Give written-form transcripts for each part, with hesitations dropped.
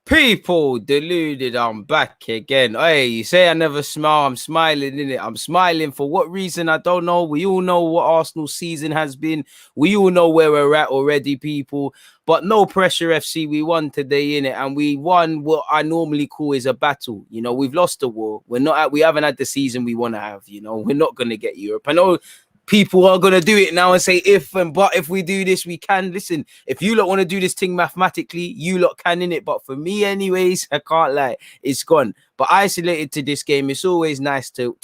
People deluded, I'm back again. Hey, you say I never smile, I'm smiling, innit? I'm smiling for what reason? I don't know. We all know what Arsenal season has been. We all know where we're at already, people. But no pressure, FC. We won today, innit? And we won what I normally call is a battle. You know, we've lost the war. We haven't had the season we want to have, you know. We're not gonna get Europe. I know people are going to do it now and say if and but if we do this we can. Listen, if you lot want to do this thing mathematically, you lot can, in it. But for me anyways, I can't lie, it's gone. But isolated to this game, it's always nice to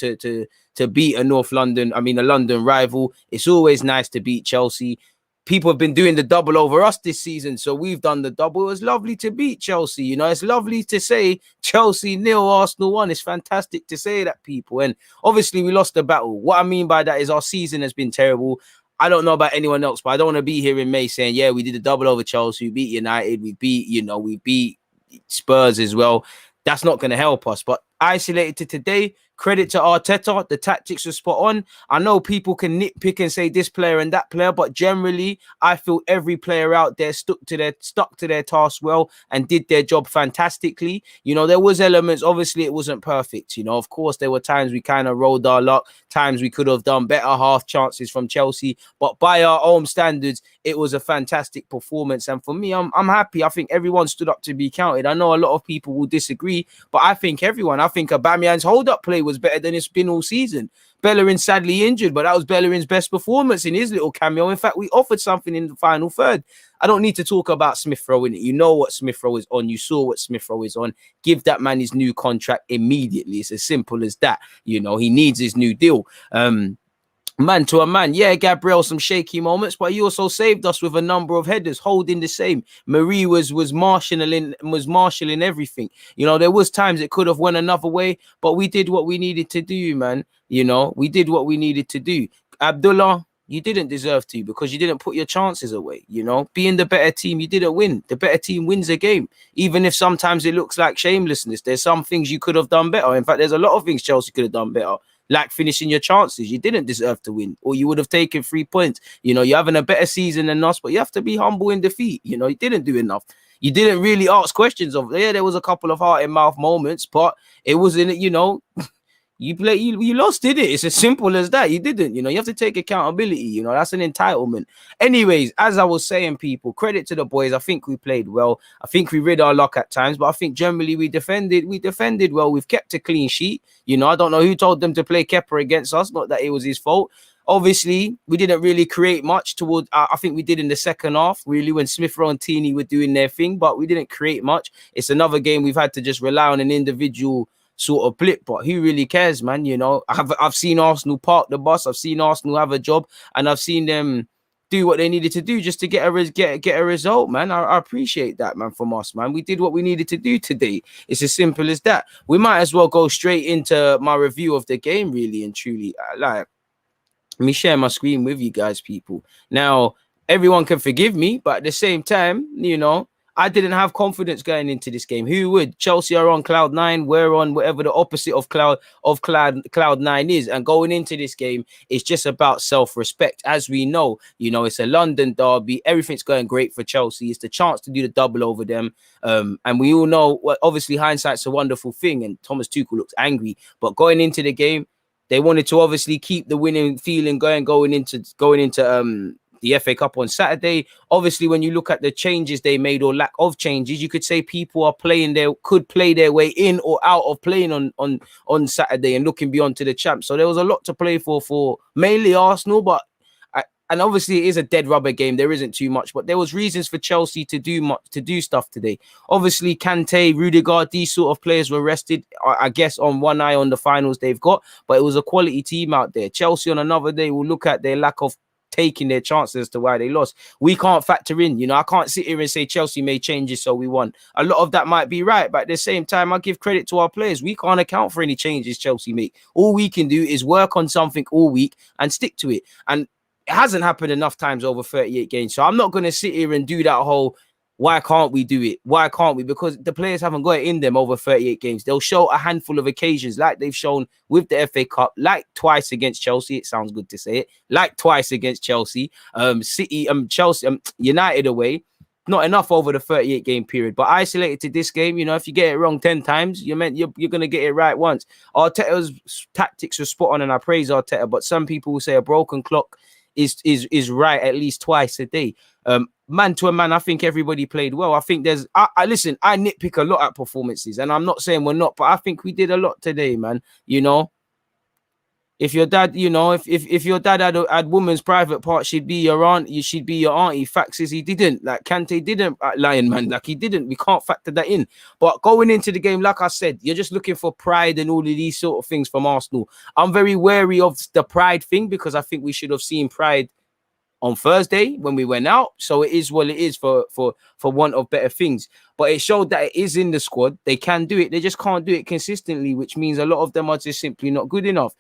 beat a a London rival. It's always nice to beat Chelsea. People have been doing the double over us this season, so we've done the double. It was lovely to beat Chelsea. You know, it's lovely to say Chelsea 0, Arsenal 1. It's fantastic to say that, people. And obviously, we lost the battle. What I mean by that is our season has been terrible. I don't know about anyone else, but I don't want to be here in May saying, yeah, we did the double over Chelsea, we beat United, we beat Spurs as well. That's not going to help us. But isolated to today, credit to Arteta. The tactics were spot on. I know people can nitpick and say this player and that player, but generally, I feel every player out there stuck to their task well and did their job fantastically. You know, there was elements. Obviously, it wasn't perfect. You know, of course, there were times we kind of rolled our luck. Times we could have done better half chances from Chelsea. But by our own standards, it was a fantastic performance. And for me, I'm happy. I think everyone stood up to be counted. I know a lot of people will disagree, but I think Aubameyang's hold-up play was better than it's been all season. Bellerin sadly injured, but that was Bellerin's best performance in his little cameo. In fact, we offered something in the final third. I don't need to talk about Smith Rowe in it. You know what Smith Rowe is on. You saw what Smith Rowe is on. Give that man his new contract immediately. It's as simple as that. You know, he needs his new deal. Man to a man, yeah, Gabriel, some shaky moments, but he also saved us with a number of headers, holding the same. Marie was marshalling everything. You know, there was times it could have went another way, but we did what we needed to do, man. You know, we did what we needed to do. Abdullah, you didn't deserve to because you didn't put your chances away. You know, being the better team, you didn't win. The better team wins a game, even if sometimes it looks like shamelessness. There's some things you could have done better. In fact, there's a lot of things Chelsea could have done better. Like finishing your chances. You didn't deserve to win, or you would have taken 3 points. You know, you're having a better season than us, but you have to be humble in defeat. You know, you didn't do enough. You didn't really ask questions of, yeah, there was a couple of heart in mouth moments, but it wasn't, you know, you lost, did it? It's as simple as that. You didn't, you know, you have to take accountability, you know, that's an entitlement. Anyways, as I was saying, people, credit to the boys. I think we played well. I think we rid our luck at times, but I think generally we defended well. We've kept a clean sheet. You know, I don't know who told them to play Kepa against us, not that it was his fault. Obviously, we didn't really create much toward. I think we did in the second half, really, when Smith Rowe and Tini were doing their thing, but we didn't create much. It's another game we've had to just rely on an individual sort of blip, but who really cares, man? You know, I've seen Arsenal park the bus. I've seen Arsenal have a job, and I've seen them do what they needed to do just to get a result, man. I appreciate that, man, from us, man. We did what we needed to do today. It's as simple as that. We might as well go straight into my review of the game, really and truly. Like, let me share my screen with you guys, people. Now, everyone can forgive me, but at the same time, you know, I didn't have confidence going into this game. Who would? Chelsea are on cloud 9. We're on whatever the opposite of cloud 9 is. And going into this game, it's just about self-respect. As we know, you know, it's a London derby. Everything's going great for Chelsea. It's the chance to do the double over them. And we all know, well, obviously, hindsight's a wonderful thing. And Thomas Tuchel looks angry. But going into the game, they wanted to obviously keep the winning feeling going into the FA Cup on Saturday. Obviously, when you look at the changes they made or lack of changes, you could say people could play their way in or out of playing on Saturday and looking beyond to the champs. So there was a lot to play for mainly Arsenal, but and obviously it is a dead rubber game. There isn't too much, but there was reasons for Chelsea to do stuff today. Obviously, Kante, Rudiger, these sort of players were rested, I guess, on one eye on the finals they've got, but it was a quality team out there. Chelsea on another day will look at their lack of taking their chances as to why they lost. We can't factor in, you know, I can't sit here and say Chelsea made changes so we won. A lot of that might be right, but at the same time, I give credit to our players. We can't account for any changes Chelsea make. All we can do is work on something all week and stick to it. And it hasn't happened enough times over 38 games. So I'm not going to sit here and do that whole, why can't we do it? Why can't we? Because the players haven't got it in them over 38 games. They'll show a handful of occasions like they've shown with the FA Cup, like twice against Chelsea. It sounds good to say it. Like twice against Chelsea, City, Chelsea, United away. not enough over the 38 game period. But isolated to this game, you know, if you get it wrong 10 times, you're going to get it right once. Arteta's tactics were spot on, and I praise Arteta. But some people will say a broken clock is right at least twice a day. Man to a man, I think everybody played well. I think there's, listen, I nitpick a lot at performances, and I'm not saying we're not, but I think we did a lot today, man. You know, if your dad, you know, if your dad had woman's private part, she'd be your aunt. You should be your auntie. Facts is he didn't. Like Kante didn't, Lion man. Like he didn't. We can't factor that in. But going into the game, like I said, you're just looking for pride and all of these sort of things from Arsenal. I'm very wary of the pride thing because I think we should have seen pride on Thursday when we went out. So it is what it is for want of better things. But it showed that it is in the squad. They can do it. They just can't do it consistently, which means a lot of them are just simply not good enough.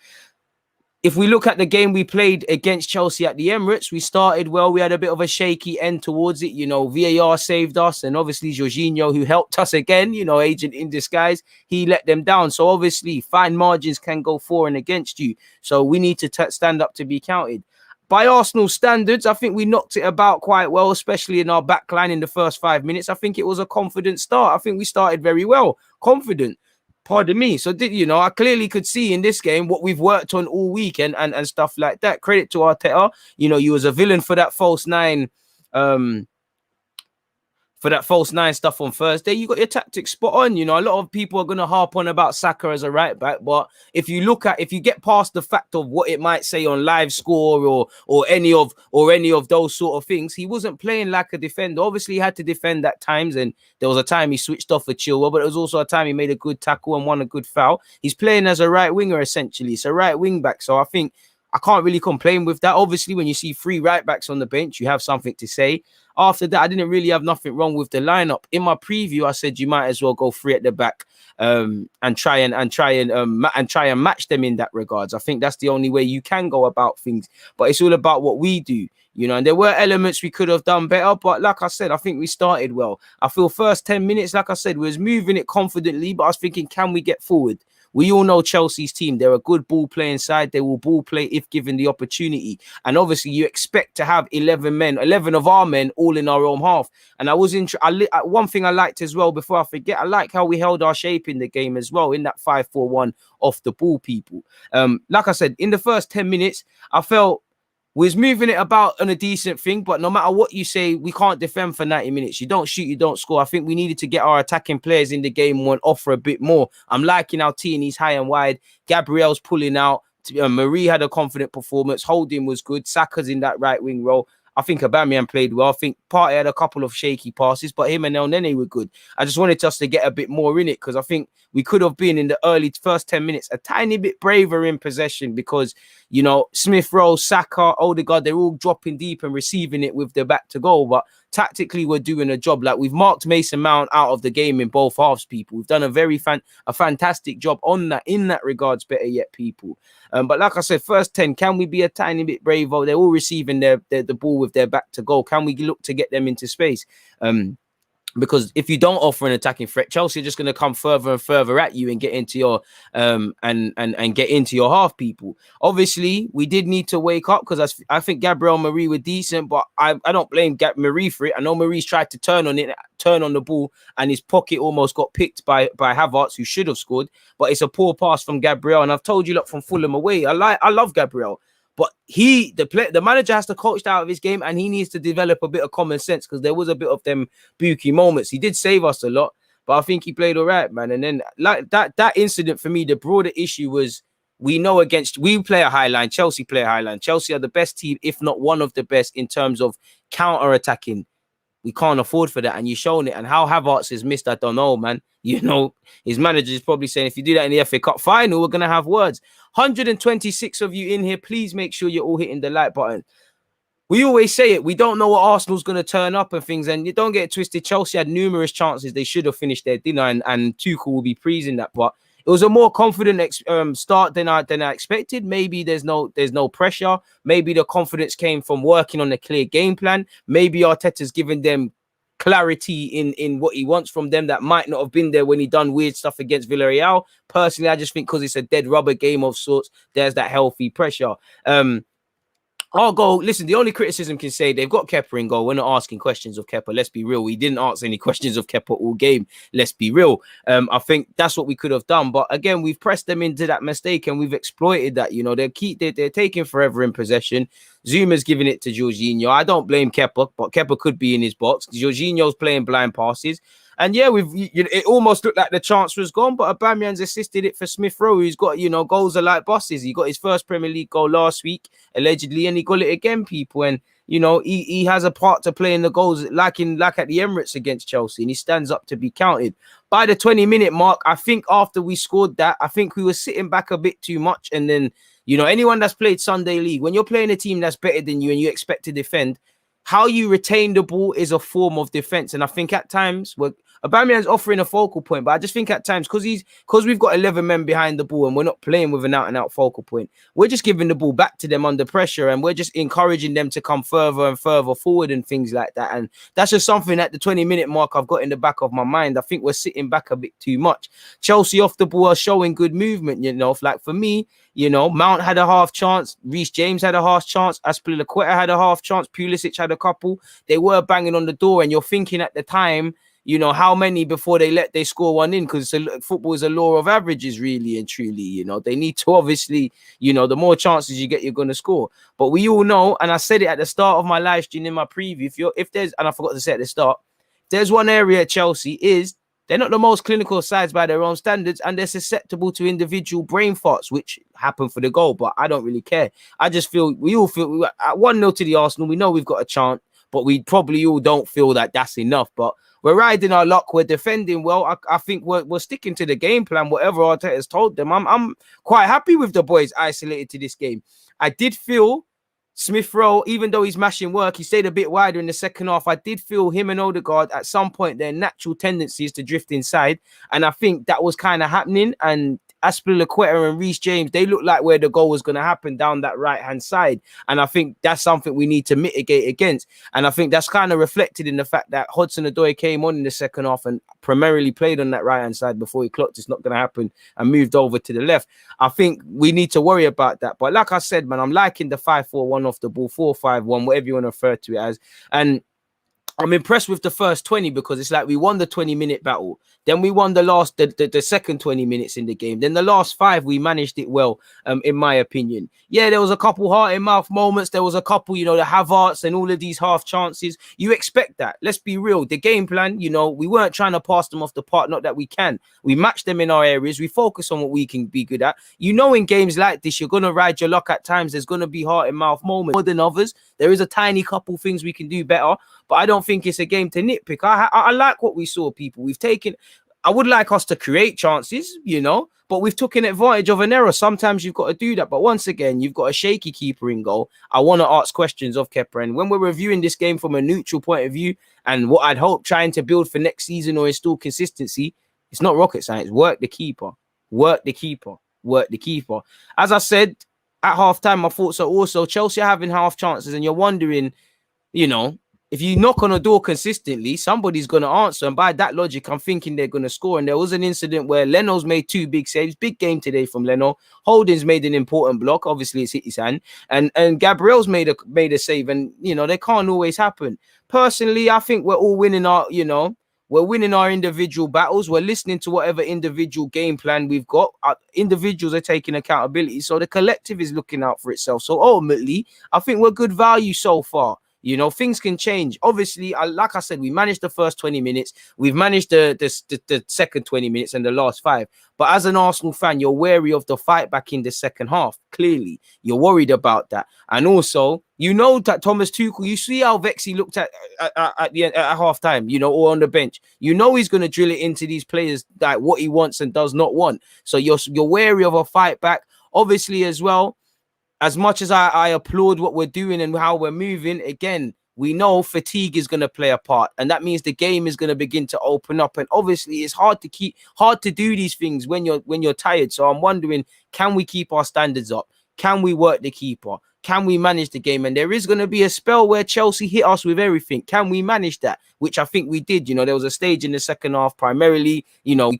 If we look at the game we played against Chelsea at the Emirates, we started well. We had a bit of a shaky end towards it. You know, VAR saved us. And obviously, Jorginho, who helped us again, you know, agent in disguise, he let them down. So obviously, fine margins can go for and against you. So we need to stand up to be counted. By Arsenal standards, I think we knocked it about quite well, especially in our back line in the first 5 minutes. I think it was a confident start. I think we started very well, confident. Pardon me. So, you know, I clearly could see in this game what we've worked on all week and stuff like that. Credit to Arteta. You know, you was a villain for that false nine. For that false nine stuff on Thursday, you got your tactics spot on. You know, a lot of people are going to harp on about Saka as a right back, but if you get past the fact of what it might say on live score or any of those sort of things, he wasn't playing like a defender. Obviously, he had to defend at times, and there was a time he switched off for Chilwell, but there was also a time he made a good tackle and won a good foul. He's playing as a right winger essentially. It's a right wing back, so I think I can't really complain with that. Obviously, when you see 3 right backs on the bench, you have something to say. After that, I didn't really have nothing wrong with the lineup. In my preview, I said you might as well go 3 at the back and try and match them in that regards. I think that's the only way you can go about things. But it's all about what we do, you know. And there were elements we could have done better, but like I said, I think we started well. I feel first 10 minutes, like I said, we was moving it confidently, but I was thinking, can we get forward? We all know Chelsea's team. They're a good ball playing side. They will ball play if given the opportunity. And obviously, you expect to have 11 of our men all in our own half. And one thing I liked as well, before I forget, I like how we held our shape in the game as well, in that 5-4-1 off the ball, people. Like I said, in the first 10 minutes, I felt we was moving it about on a decent thing, but no matter what you say, we can't defend for 90 minutes. You don't shoot, you don't score. I think we needed to get our attacking players in the game and offer a bit more. I'm liking our Tierney's high and wide. Gabriel's pulling out. Marie had a confident performance. Holding was good. Saka's in that right wing role. I think Aubameyang played well. I think Partey had a couple of shaky passes, but him and El Nene were good. I just wanted us to get a bit more in it because I think we could have been in the early first 10 minutes a tiny bit braver in possession because, you know, Smith Rowe, Saka, Odegaard, they're all dropping deep and receiving it with their back to goal. But tactically, we're doing a job. Like, we've marked Mason Mount out of the game in both halves, people. We've done a fantastic job on that, in that regards, better yet, people. But like I said, first 10, can we be a tiny bit braver? They're all receiving the ball with their back to goal. Can we look to get them into space? Because if you don't offer an attacking threat, Chelsea are just going to come further and further at you and get into your and get into your half, people. Obviously, we did need to wake up because I think Gabriel Marie were decent, but I don't blame Marie for it. I know Marie's tried to turn on the ball, and his pocket almost got picked by Havertz, who should have scored. But it's a poor pass from Gabriel, and I've told you, look, from Fulham away, I love Gabriel. But the manager has to coach out of his game, and he needs to develop a bit of common sense because there was a bit of them booky moments. He did save us a lot, but I think he played all right, man. And then like that incident for me, the broader issue was we play a high line, Chelsea play a high line. Chelsea are the best team, if not one of the best, in terms of counter-attacking. We can't afford for that, and you've shown it. And how Havertz has missed, I don't know, man. You know, his manager is probably saying, if you do that in the FA Cup final, we're going to have words. 126 of you in here. Please make sure you're all hitting the like button. We always say it. We don't know what Arsenal's going to turn up and things, and you don't get it twisted. Chelsea had numerous chances. They should have finished their dinner, and Tuchel will be praising that. But it was a more confident start than I expected. Maybe there's no pressure. Maybe the confidence came from working on a clear game plan. Maybe Arteta's given them clarity in what he wants from them that might not have been there when he done weird stuff against Villarreal. Personally, I just think because it's a dead rubber game of sorts, there's that healthy pressure. Our goal, listen, the only criticism can say they've got Kepa in goal. We're not asking questions of Kepa. Let's be real. We didn't ask any questions of Kepa all game. Let's be real. I think that's what we could have done. But again, we've pressed them into that mistake and we've exploited that. You know, they're taking forever in possession. Zuma's giving it to Jorginho. I don't blame Kepa, but Kepa could be in his box. Jorginho's playing blind passes. And yeah, it almost looked like the chance was gone, but Aubameyang's assisted it for Smith Rowe, who's got, you know, goals are like bosses. He got his first Premier League goal last week, allegedly, and he got it again, people. And, you know, he has a part to play in the goals, like at the Emirates against Chelsea, and he stands up to be counted. By the 20-minute mark, I think after we scored that, I think we were sitting back a bit too much. And then, you know, anyone that's played Sunday League, when you're playing a team that's better than you and you expect to defend, how you retain the ball is a form of defense. And I think at times Aubameyang's offering a focal point, but I just think at times because we've got 11 men behind the ball and we're not playing with an out-and-out focal point, we're just giving the ball back to them under pressure and we're just encouraging them to come further and further forward and things like that. And that's just something at the 20-minute mark I've got in the back of my mind. I think we're sitting back a bit too much. Chelsea off the ball are showing good movement, you know. Like for me, you know, Mount had a half chance, Reece James had a half chance, Azpilicueta had a half chance, Pulisic had a couple. They were banging on the door, and you're thinking at the time, you know, how many before they score one in? Because football is a law of averages, really and truly. You know, they need to obviously, you know, the more chances you get, you're going to score. But we all know, and I said it at the start of my live stream in my preview, if there's, and I forgot to say at the start, there's one area at Chelsea is they're not the most clinical sides by their own standards, and they're susceptible to individual brain farts, which happen for the goal. But I don't really care. I just feel we all feel at 1-0 to the Arsenal. We know we've got a chance, but we probably all don't feel that that's enough. But we're riding our luck. We're defending well. I think we're sticking to the game plan, whatever Arteta has told them. I'm quite happy with the boys isolated to this game. I did feel Smith Rowe, even though he's mashing work, he stayed a bit wider in the second half. I did feel him and Odegaard at some point, their natural tendency is to drift inside. And I think that was kind of happening. And Azpilicueta and Reece James, they look like where the goal was going to happen down that right-hand side. And I think that's something we need to mitigate against. And I think that's kind of reflected in the fact that Hudson-Odoi came on in the second half and primarily played on that right-hand side before he clocked it's not going to happen and moved over to the left. I think we need to worry about that. But like I said, man, I'm liking the 5-4-1 off the ball, 4-5-1, whatever you want to refer to it as. And I'm impressed with the first 20 because it's like we won the 20-minute battle. Then we won the second 20 minutes in the game. Then the last 5, we managed it well, in my opinion. Yeah, there was a couple heart-in-mouth moments. There was a couple, you know, the Havertz and all of these half chances. You expect that. Let's be real. The game plan, you know, we weren't trying to pass them off the park. Not that we can. We match them in our areas. We focus on what we can be good at. You know, in games like this, you're going to ride your luck at times. There's going to be heart-in-mouth moments more than others. There is a tiny couple things we can do better, but I don't think it's a game to nitpick. I like what we saw, people. We've taken... I would like us to create chances, you know, but we've taken advantage of an error. Sometimes you've got to do that. But once again, you've got a shaky keeper in goal. I want to ask questions of Kepa. And when we're reviewing this game from a neutral point of view and what I'd hope trying to build for next season or install consistency, it's not rocket science. Work the keeper. Work the keeper. Work the keeper. As I said, at halftime, my thoughts are also Chelsea are having half chances and you're wondering, you know, if you knock on a door consistently, somebody's going to answer. And by that logic, I'm thinking they're going to score. And there was an incident where Leno's made 2 big saves. Big game today from Leno. Holding's made an important block. Obviously, it's hit his hand. And Gabriel's made a save. And, you know, they can't always happen. Personally, I think we're all winning our, you know, we're winning our individual battles. We're listening to whatever individual game plan we've got. Our individuals are taking accountability. So the collective is looking out for itself. So ultimately, I think we're good value so far. You know, things can change. Obviously, like I said, we managed the first 20 minutes. We've managed the second 20 minutes and the last 5. But as an Arsenal fan, you're wary of the fight back in the second half. Clearly, you're worried about that. And also, you know that Thomas Tuchel, you see how vexed he looked at the end, at half time, you know, or on the bench. You know he's going to drill it into these players, like what he wants and does not want. So you're wary of a fight back. Obviously, as well, as much as I applaud what we're doing and how we're moving, again, we know fatigue is going to play a part, and that means the game is going to begin to open up. And obviously, it's hard to do these things when you're tired. So I'm wondering, can we keep our standards up? Can we work the keeper? Can we manage the game? And there is going to be a spell where Chelsea hit us with everything. Can we manage that? Which I think we did. You know, there was a stage in the second half, primarily, you know,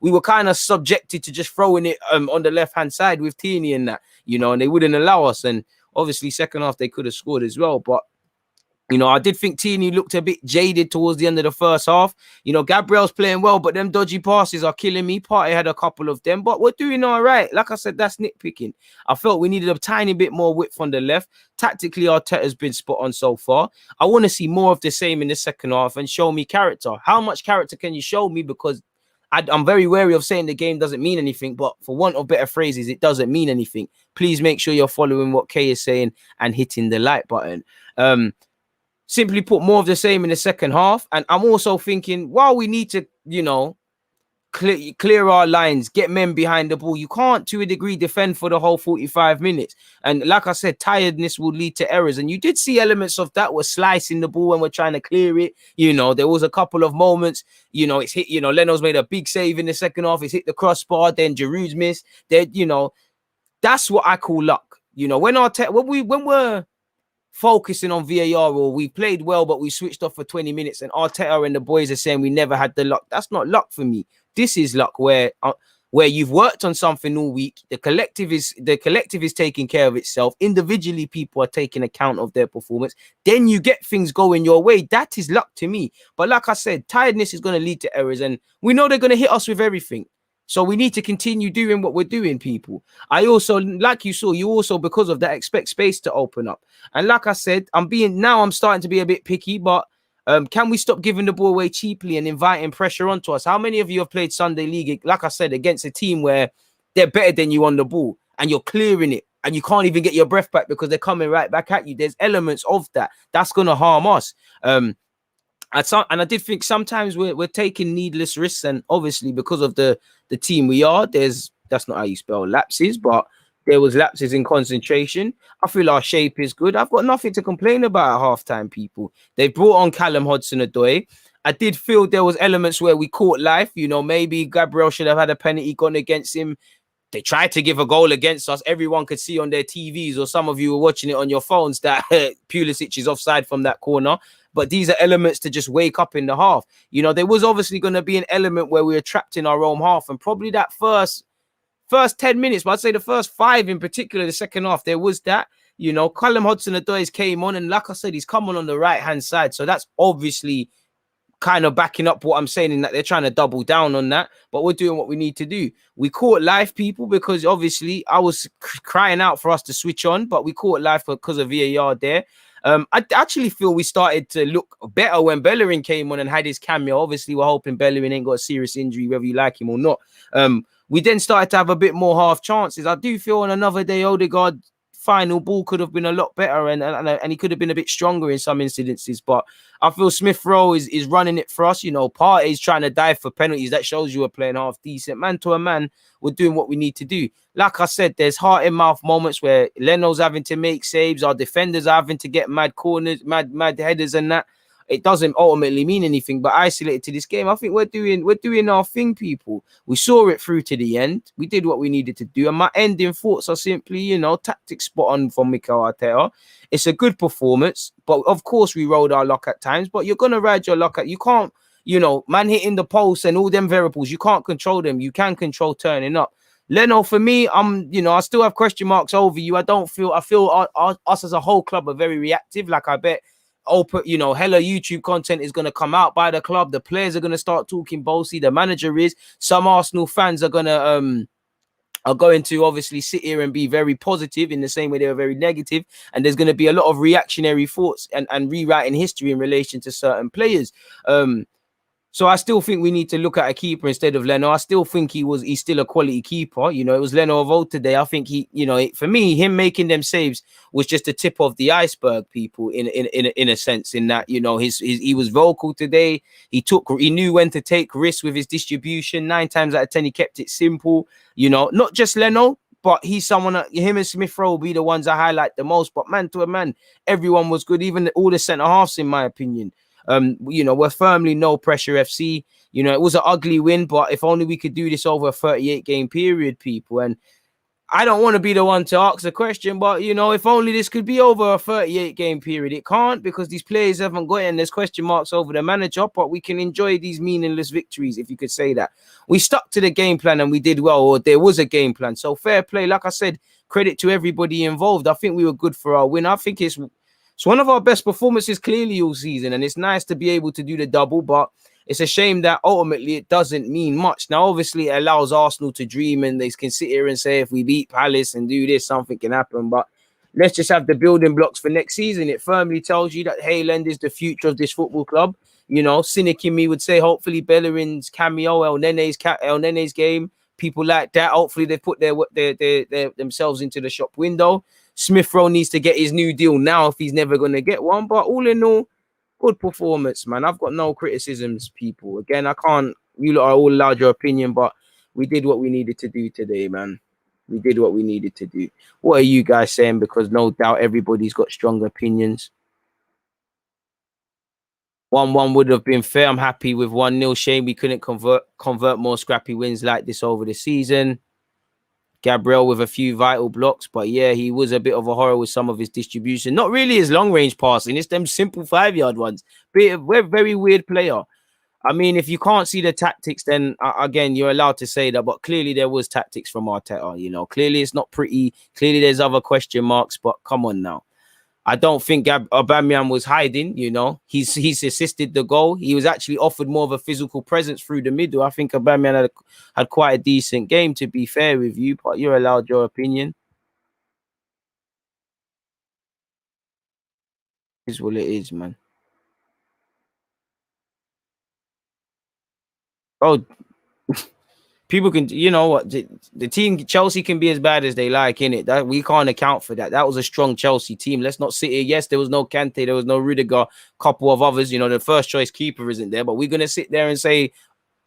we were kind of subjected to just throwing it on the left-hand side with Tierney and that, you know, and they wouldn't allow us. And Obviously, second half, they could have scored as well. But, you know, I did think Tierney looked a bit jaded towards the end of the first half. You know, Gabriel's playing well, but them dodgy passes are killing me. Partey had a couple of them, but we're doing all right. Like I said, that's nitpicking. I felt we needed a tiny bit more width on the left. Tactically, Arteta's been spot on so far. I want to see more of the same in the second half and show me character. How much character can you show me? Because I'm very wary of saying the game doesn't mean anything, but for want of better phrases, it doesn't mean anything. Please make sure you're following what Kay is saying and hitting the like button. Simply put, more of the same in the second half. And I'm also thinking, while we need to, you know, clear our lines, get men behind the ball, you can't, to a degree, defend for the whole 45 minutes. And like I said, tiredness will lead to errors. And you did see elements of that. We're slicing the ball and we're trying to clear it. You know, there was a couple of moments, you know, it's hit, you know, Leno's made a big save in the second half. It's hit the crossbar, then Giroud's missed. Then, you know, that's what I call luck. You know, when we're focusing on VAR, or we played well, but we switched off for 20 minutes and Arteta and the boys are saying we never had the luck. That's not luck for me. This is luck where you've worked on something all week. The collective is taking care of itself. Individually, people are taking account of their performance. Then you get things going your way. That is luck to me. But like I said, tiredness is going to lead to errors, and we know they're going to hit us with everything. So we need to continue doing what we're doing, people. I also, like you saw, you also, because of that, expect space to open up. And like I said, I'm starting to be a bit picky, but can we stop giving the ball away cheaply and inviting pressure onto us? How many of you have played Sunday League, like I said, against a team where they're better than you on the ball and you're clearing it and you can't even get your breath back because they're coming right back at you? There's elements of that. That's going to harm us. I did think sometimes we're taking needless risks, and obviously because of the team we are, that's not how you spell lapses, but there was lapses in concentration. I feel our shape is good. I've got nothing to complain about at halftime, people. They brought on Callum Hudson-Odoi. I did feel there was elements where we caught life. You know, maybe Gabriel should have had a penalty gone against him. They tried to give a goal against us. Everyone could see on their TVs, or some of you were watching it on your phones, that Pulisic is offside from that corner. But these are elements to just wake up in the half. You know, there was obviously going to be an element where we were trapped in our own half, and probably that first 10 minutes, but I'd say the first 5 in particular, the second half, there was that. You know, Callum Hudson-Odoi came on, and like I said, he's come on the right-hand side. So that's obviously kind of backing up what I'm saying, in that they're trying to double down on that. But we're doing what we need to do. We caught life, people, because obviously I was crying out for us to switch on, but we caught life because of VAR there. I actually feel we started to look better when Bellerin came on and had his cameo. Obviously, we're hoping Bellerin ain't got a serious injury, whether you like him or not. We then started to have a bit more half chances. I do feel on another day, Odegaard final ball could have been a lot better, and he could have been a bit stronger in some incidences. But I feel Smith Rowe is running it for us. You know, Partey's trying to dive for penalties. That shows you we're playing half decent. Man to a man, we're doing what we need to do. Like I said, there's heart in mouth moments where Leno's having to make saves, our defenders are having to get mad corners, mad headers, and that. It doesn't ultimately mean anything, but isolated to this game, I think we're doing our thing, people. We saw it through to the end. We did what we needed to do, and my ending thoughts are simply, you know, tactics spot on from Mikel Arteta. It's a good performance, but of course we rolled our luck at times. But you're gonna ride your luck. You can't, you know, man hitting the post and all them variables. You can't control them. You can control turning up. Leno, for me, I still have question marks over you. I feel us as a whole club are very reactive. Like, I bet hella YouTube content is going to come out by the club. The players are going to start talking bossy. The manager is. Some Arsenal fans are going to obviously sit here and be very positive in the same way they were very negative. And there's going to be a lot of reactionary thoughts and rewriting history in relation to certain players. So I still think we need to look at a keeper instead of Leno. I still think he's still a quality keeper. You know, it was Leno of old today. I think for me, him making them saves was just the tip of the iceberg, people, in a sense, in that, you know, he was vocal today. He knew when to take risks with his distribution. 9 times out of 10, he kept it simple. You know, not just Leno, but he's someone, him and Smith Rowe will be the ones I highlight the most. But man to a man, everyone was good, even all the centre halves, in my opinion. We're firmly no pressure FC. You know, it was an ugly win, but if only we could do this over a 38 game period, people. And I don't want to be the one to ask the question, but, you know, if only this could be over a 38 game period. It can't, because these players haven't got it, and there's question marks over the manager, but we can enjoy these meaningless victories, if you could say that. We stuck to the game plan and we did well, or there was a game plan. So fair play. Like I said, credit to everybody involved. I think we were good for our win. I think it's one of our best performances clearly all season, and it's nice to be able to do the double, but it's a shame that ultimately it doesn't mean much. Now, obviously, it allows Arsenal to dream, and they can sit here and say if we beat Palace and do this, something can happen. But let's just have the building blocks for next season. It firmly tells you that Haaland is the future of this football club. You know, cynic in me would say hopefully Bellerin's cameo, El Nene's game, people like that. Hopefully they put their themselves into the shop window. Smith Rowe needs to get his new deal now if he's never going to get one. But all in all, good performance, man. I've got no criticisms, people. Again, I can't. You lot are all allowed your opinion, but we did what we needed to do today, man. We did what we needed to do. What are you guys saying? Because no doubt everybody's got strong opinions. 1-1 would have been fair. I'm happy with 1-0. Shame we couldn't convert more scrappy wins like this over the season. Gabriel with a few vital blocks, but yeah, he was a bit of a horror with some of his distribution. Not really his long-range passing. It's them simple 5-yard ones. We're very weird player. I mean, if you can't see the tactics, then again, you're allowed to say that. But clearly there was tactics from Arteta, you know. Clearly it's not pretty. Clearly there's other question marks, but come on now. I don't think Aubameyang was hiding, you know. He's assisted the goal. He was actually offered more of a physical presence through the middle. I think Aubameyang had quite a decent game, to be fair with you, but you're allowed your opinion. Is what it is, man. Oh, people can, you know what, the team Chelsea can be as bad as they like, innit? That we can't account for that. That was a strong Chelsea team. Let's not sit here. Yes, there was no Kante, there was no Rudiger, couple of others. You know, the first choice keeper isn't there, but we're gonna sit there and say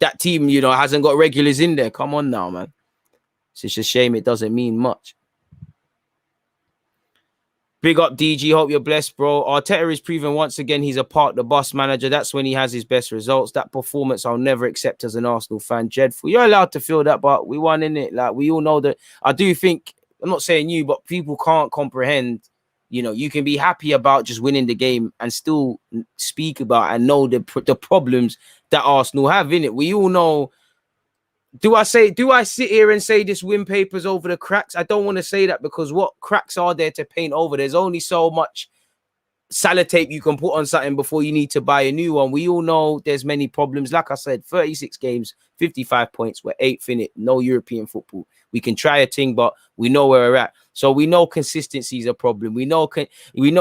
that team, you know, hasn't got regulars in there. Come on now, man. It's just a shame it doesn't mean much. Big up DG, hope you're blessed, bro. Arteta is proven once again he's a park the bus manager. That's when he has his best results. That performance I'll never accept as an Arsenal fan. Dreadful. You're allowed to feel that, but we won in it. Like, we all know that. I do think, I'm not saying you, but people can't comprehend. You know, you can be happy about just winning the game and still speak about and know the problems that Arsenal have in it. We all know. Do I sit here and say this win paper's over the cracks? I don't want to say that, because what cracks are there to paint over? There's only so much sellotape you can put on something before you need to buy a new one. We all know there's many problems. Like I said, 36 games, 55 points. We're 8th in it. No European football. We can try a thing, but we know where we're at. So we know consistency is a problem. We know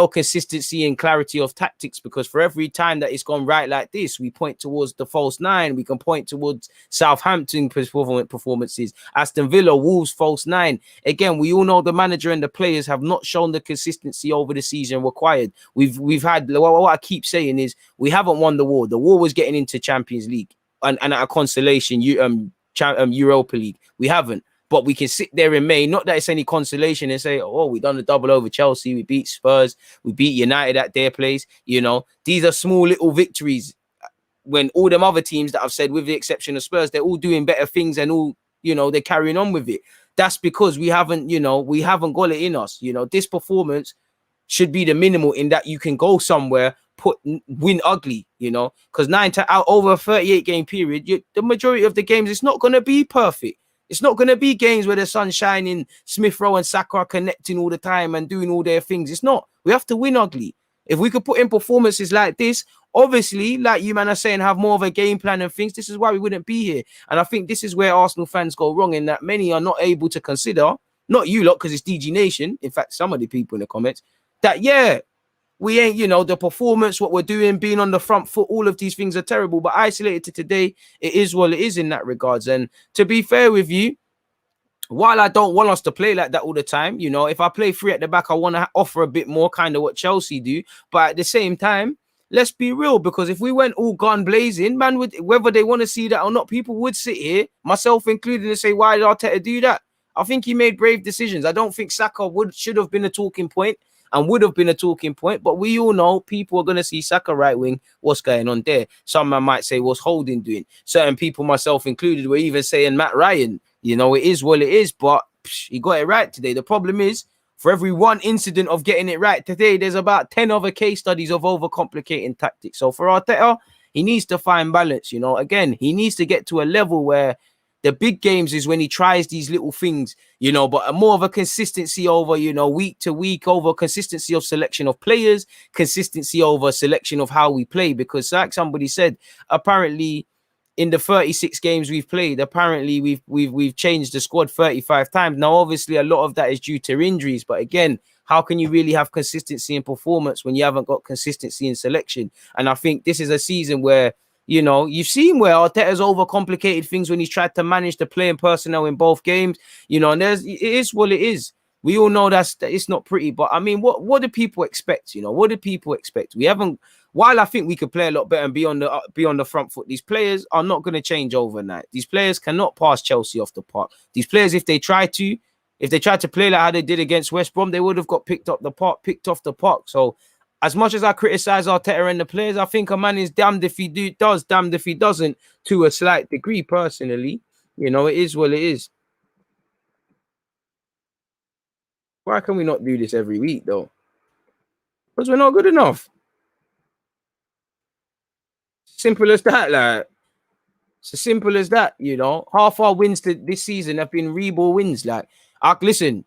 consistency and clarity of tactics, because for every time that it's gone right like this, we point towards the false nine. We can point towards Southampton performances, Aston Villa, Wolves, false nine. Again, we all know the manager and the players have not shown the consistency over the season required. We've had, what I keep saying is, we haven't won the war. The war was getting into Champions League and at a consolation Europa League. We haven't. But we can sit there in May, not that it's any consolation, and say, oh, we done a double over Chelsea, we beat Spurs, we beat United at their place. You know, these are small little victories, when all them other teams that I've said, with the exception of Spurs, they're all doing better things and all, you know, they're carrying on with it. That's because we haven't got it in us. You know, this performance should be the minimal, in that you can go somewhere, win ugly, you know, because over a 38 game period, the majority of the games, it's not going to be perfect. It's not going to be games where the sun's shining, Smith Rowe and Saka are connecting all the time and doing all their things. It's not. We have to win ugly. If we could put in performances like this, obviously, like you man are saying, have more of a game plan and things, this is why we wouldn't be here. And I think this is where Arsenal fans go wrong, in that many are not able to consider, not you lot, because it's DG Nation, in fact, some of the people in the comments, that, yeah, we ain't, you know, the performance, what we're doing, being on the front foot, all of these things are terrible. But isolated to today, it is what it is in that regards. And to be fair with you, while I don't want us to play like that all the time, you know, if I play 3 at the back, I want to offer a bit more, kind of what Chelsea do. But at the same time, let's be real, because if we went all gun blazing, man, whether they want to see that or not, people would sit here, myself included, and say, why did Arteta do that? I think he made brave decisions. I don't think Saka should have been a talking point. And would have been a talking point, but we all know people are going to see Saka right wing. What's going on there? Some man might say, what's Holding doing? Certain people, myself included, were even saying Matt Ryan. You know, it is what it is, but he got it right today. The problem is, for every one incident of getting it right today, there's about 10 other case studies of overcomplicating tactics. So for Arteta, he needs to find balance. You know, again, he needs to get to a level where The big games is when he tries these little things, you know, but more of a consistency over, you know, week to week, over consistency of selection of players, consistency over selection of how we play. Because like somebody said, apparently in the 36 games we've played, apparently we've changed the squad 35 times. Now, obviously, a lot of that is due to injuries, but again, how can you really have consistency in performance when you haven't got consistency in selection? And I think this is a season where, you know, you've seen where Arteta's overcomplicated things when he's tried to manage the playing personnel in both games, you know, and it is what it is. We all know that it's not pretty, but I mean, what do people expect? You know, what do people expect? We haven't. While I think we could play a lot better and be on the front foot, these players are not going to change overnight. These players cannot pass Chelsea off the park. These players, if they tried to play like how they did against West Brom, they would have got picked off the park. So, as much as I criticize Arteta and the players, I think a man is damned if he does, damned if he doesn't, to a slight degree. Personally, you know, it is what it is. Why can we not do this every week though? Because we're not good enough. Simple as that, like. It's as simple as that, you know. Half our wins this season have been reball wins. Like, listen,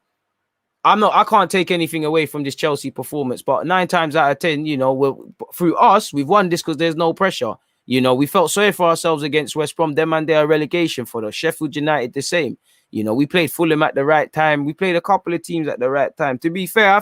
I can't take anything away from this Chelsea performance, but 9 times out of 10, you know, through us, we've won this because there's no pressure. You know, we felt sorry for ourselves against West Brom. Them and their relegation for us. Sheffield United the same. You know, we played Fulham at the right time. We played a couple of teams at the right time. To be fair,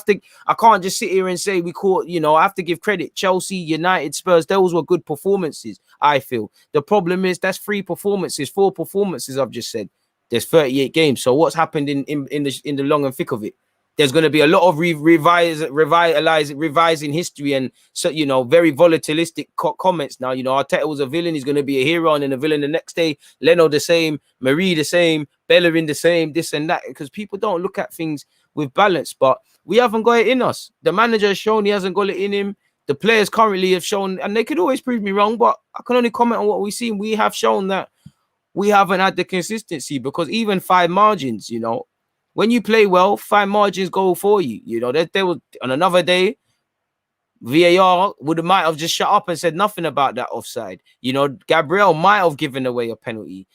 I can't just sit here and say we caught, you know, I have to give credit. Chelsea, United, Spurs, those were good performances, I feel. The problem is that's 4 performances I've just said. There's 38 games. So what's happened in the long and thick of it? There's going to be a lot of revising history and, so, you know, very volatilistic comments now. You know, Arteta was a villain. He's going to be a hero and then a villain the next day. Leno the same, Marie the same, Bellerin the same, this and that, because people don't look at things with balance. But we haven't got it in us. The manager has shown he hasn't got it in him. The players currently have shown, and they could always prove me wrong, but I can only comment on what we've seen. We have shown that we haven't had the consistency, because even 5 margins, you know, when you play well, 5 margins go for you. You know, there was on another day, VAR might have just shut up and said nothing about that offside. You know, Gabriel might have given away a penalty.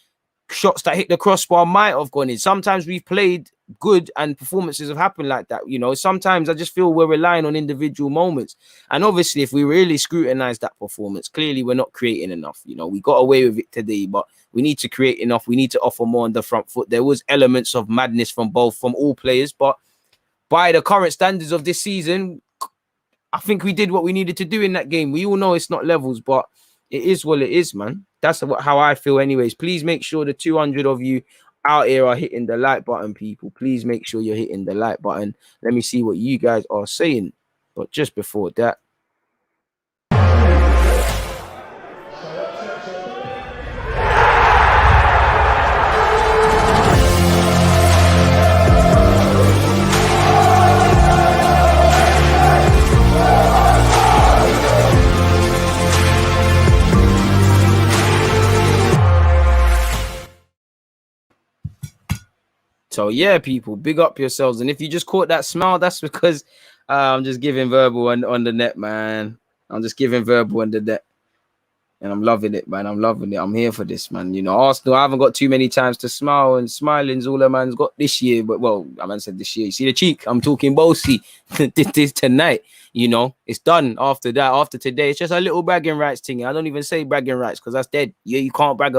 Shots that hit the crossbar might have gone in. Sometimes we've played good and performances have happened like that. You know, sometimes I just feel we're relying on individual moments. And obviously, if we really scrutinize that performance, clearly we're not creating enough. You know, we got away with it today, but we need to create enough. We need to offer more on the front foot. There was elements of madness from all players, but by the current standards of this season, I think we did what we needed to do in that game. We all know it's not levels, but it is what it is, man. That's how I feel anyways. Please make sure the 200 of you out here are hitting the like button, people. Please make sure you're hitting the like button. Let me see what you guys are saying. But just before that, so yeah, people, big up yourselves. And if you just caught that smile, that's because I'm just giving verbal on the net, man. I'm just giving verbal on the net. And I'm loving it, man. I'm loving it. I'm here for this, man. You know, Arsenal, I haven't got too many times to smile, and smiling's all a man's got this year. But, well, I man said this year. You see the cheek? I'm talking bossy. This tonight, you know, it's done after that. After today, it's just a little bragging rights thing. I don't even say bragging rights because that's dead. Yeah, you can't brag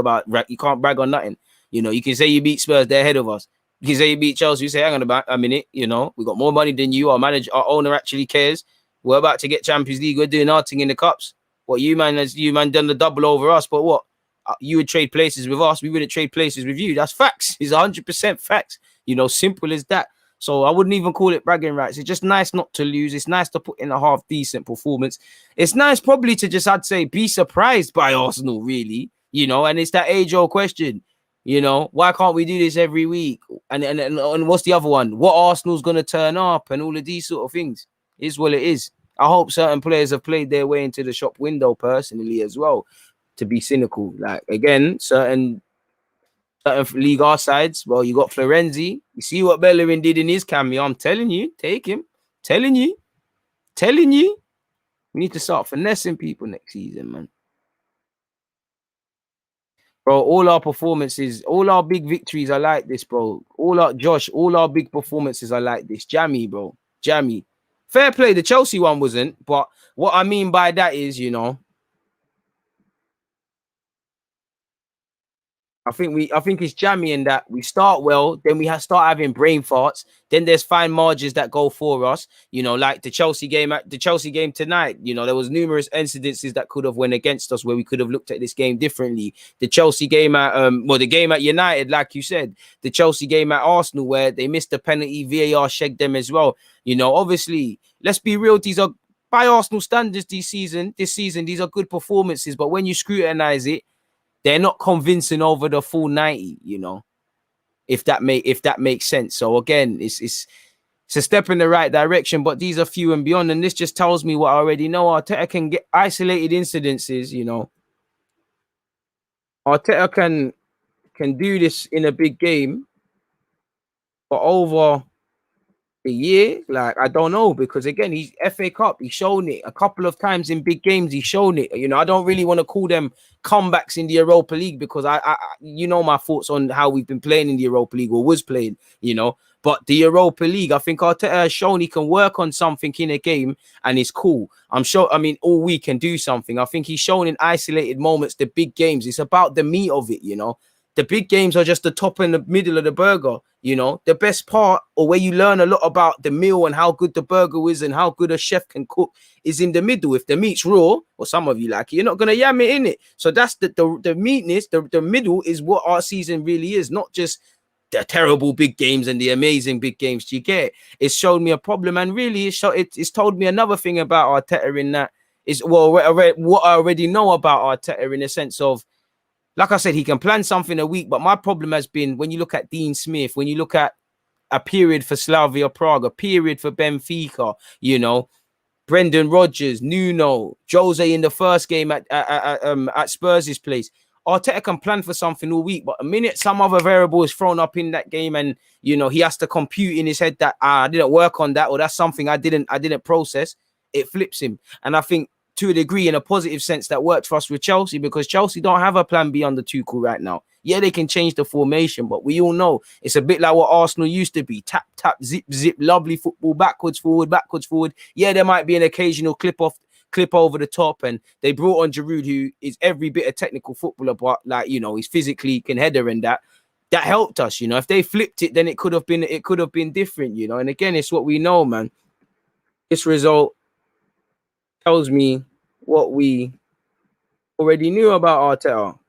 you can't brag on nothing. You know, you can say you beat Spurs, they're ahead of us. You can say you beat Chelsea, you say, hang on a minute, you know, we got more money than you. Our owner actually cares. We're about to get Champions League. We're doing our thing in the cups. What you man done the double over us, but what? You would trade places with us, we wouldn't trade places with you. That's facts. It's 100% facts. You know, simple as that. So I wouldn't even call it bragging rights. It's just nice not to lose. It's nice to put in a half decent performance. It's nice probably to just, I'd say, be surprised by Arsenal, really. You know, and it's that age-old question. You know, why can't we do this every week? And what's the other one? What Arsenal's going to turn up and all of these sort of things. Is what it is. I hope certain players have played their way into the shop window personally as well, to be cynical. Like, again, certain League R sides, well, you got Florenzi. You see what Bellerin did in his cameo. I'm telling you, take him. Telling you. We need to start finessing people next season, man. Bro, all our performances, all our big victories are like this, bro. All our big performances are like this. Jammy, bro. Jammy. Fair play. The Chelsea one wasn't, but what I mean by that is, I think it's jammy in that we start well, then we start having brain farts. Then there's fine margins that go for us. Like the Chelsea game tonight. There was numerous incidences that could have went against us where we could have looked at this game differently. The Chelsea game at the game at United, like you said, the Chelsea game at Arsenal where they missed the penalty, VAR shagged them as well. Obviously, let's be real. These are by Arsenal standards this season. These are good performances, but when you scrutinize it, they're not convincing over the full 90, if that makes sense. So again, it's a step in the right direction, but these are few and beyond. And this just tells me what I already know. Arteta can get isolated incidences, Arteta can do this in a big game, but over the year, like I don't know, because again, he's FA Cup, he's shown it a couple of times in big games, he's shown it. I don't really want to call them comebacks in the Europa League because I my thoughts on how we've been playing in the Europa League or was playing, but the Europa League, I think Arteta has shown he can work on something in a game and it's cool. All week can do something. I think he's shown in isolated moments, the big games, it's about the meat of it, The big games are just the top and the middle of the burger, The best part, or where you learn a lot about the meal and how good the burger is and how good a chef can cook, is in the middle. If the meat's raw, or some of you like it, you're not gonna yam it in it. So that's the meatness. The middle is what our season really is, not just the terrible big games and the amazing big games. Do you get it? It's shown me a problem, and really, it's told me another thing about Arteta in that is what I already know about Arteta in the sense of, like I said, he can plan something a week, but my problem has been when you look at Dean Smith, when you look at a period for Slavia Prague, a period for Benfica, Brendan Rodgers, Nuno, Jose in the first game at Spurs' place. Arteta can plan for something all week, but the minute some other variable is thrown up in that game and he has to compute in his head that I didn't work on that, or that's something I didn't process, it flips him. And I think to a degree, in a positive sense, that worked for us with Chelsea, because Chelsea don't have a plan B under Tuchel right now. Yeah, they can change the formation, but we all know it's a bit like what Arsenal used to be. Tap, tap, zip, zip, lovely football, backwards, forward, backwards, forward. Yeah, there might be an occasional clip over the top, and they brought on Giroud, who is every bit a technical footballer, but he's physically can header, and that helped us. If they flipped it, then it could have been different. And again, it's what we know, man. This result tells me what we already knew about Arteta.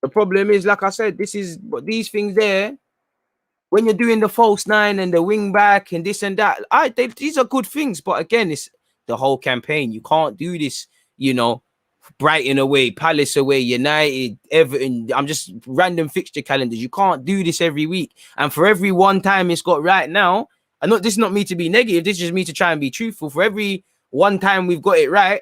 The problem is, like I said, these things there, when you're doing the false nine and the wing back and this and that, these are good things. But again, it's the whole campaign. You can't do this, Brighton away, Palace away, United, Everton. I'm just random fixture calendars. You can't do this every week. And for every one time it's got right now, this is not me to be negative. This is just me to try and be truthful. For every one time we've got it right,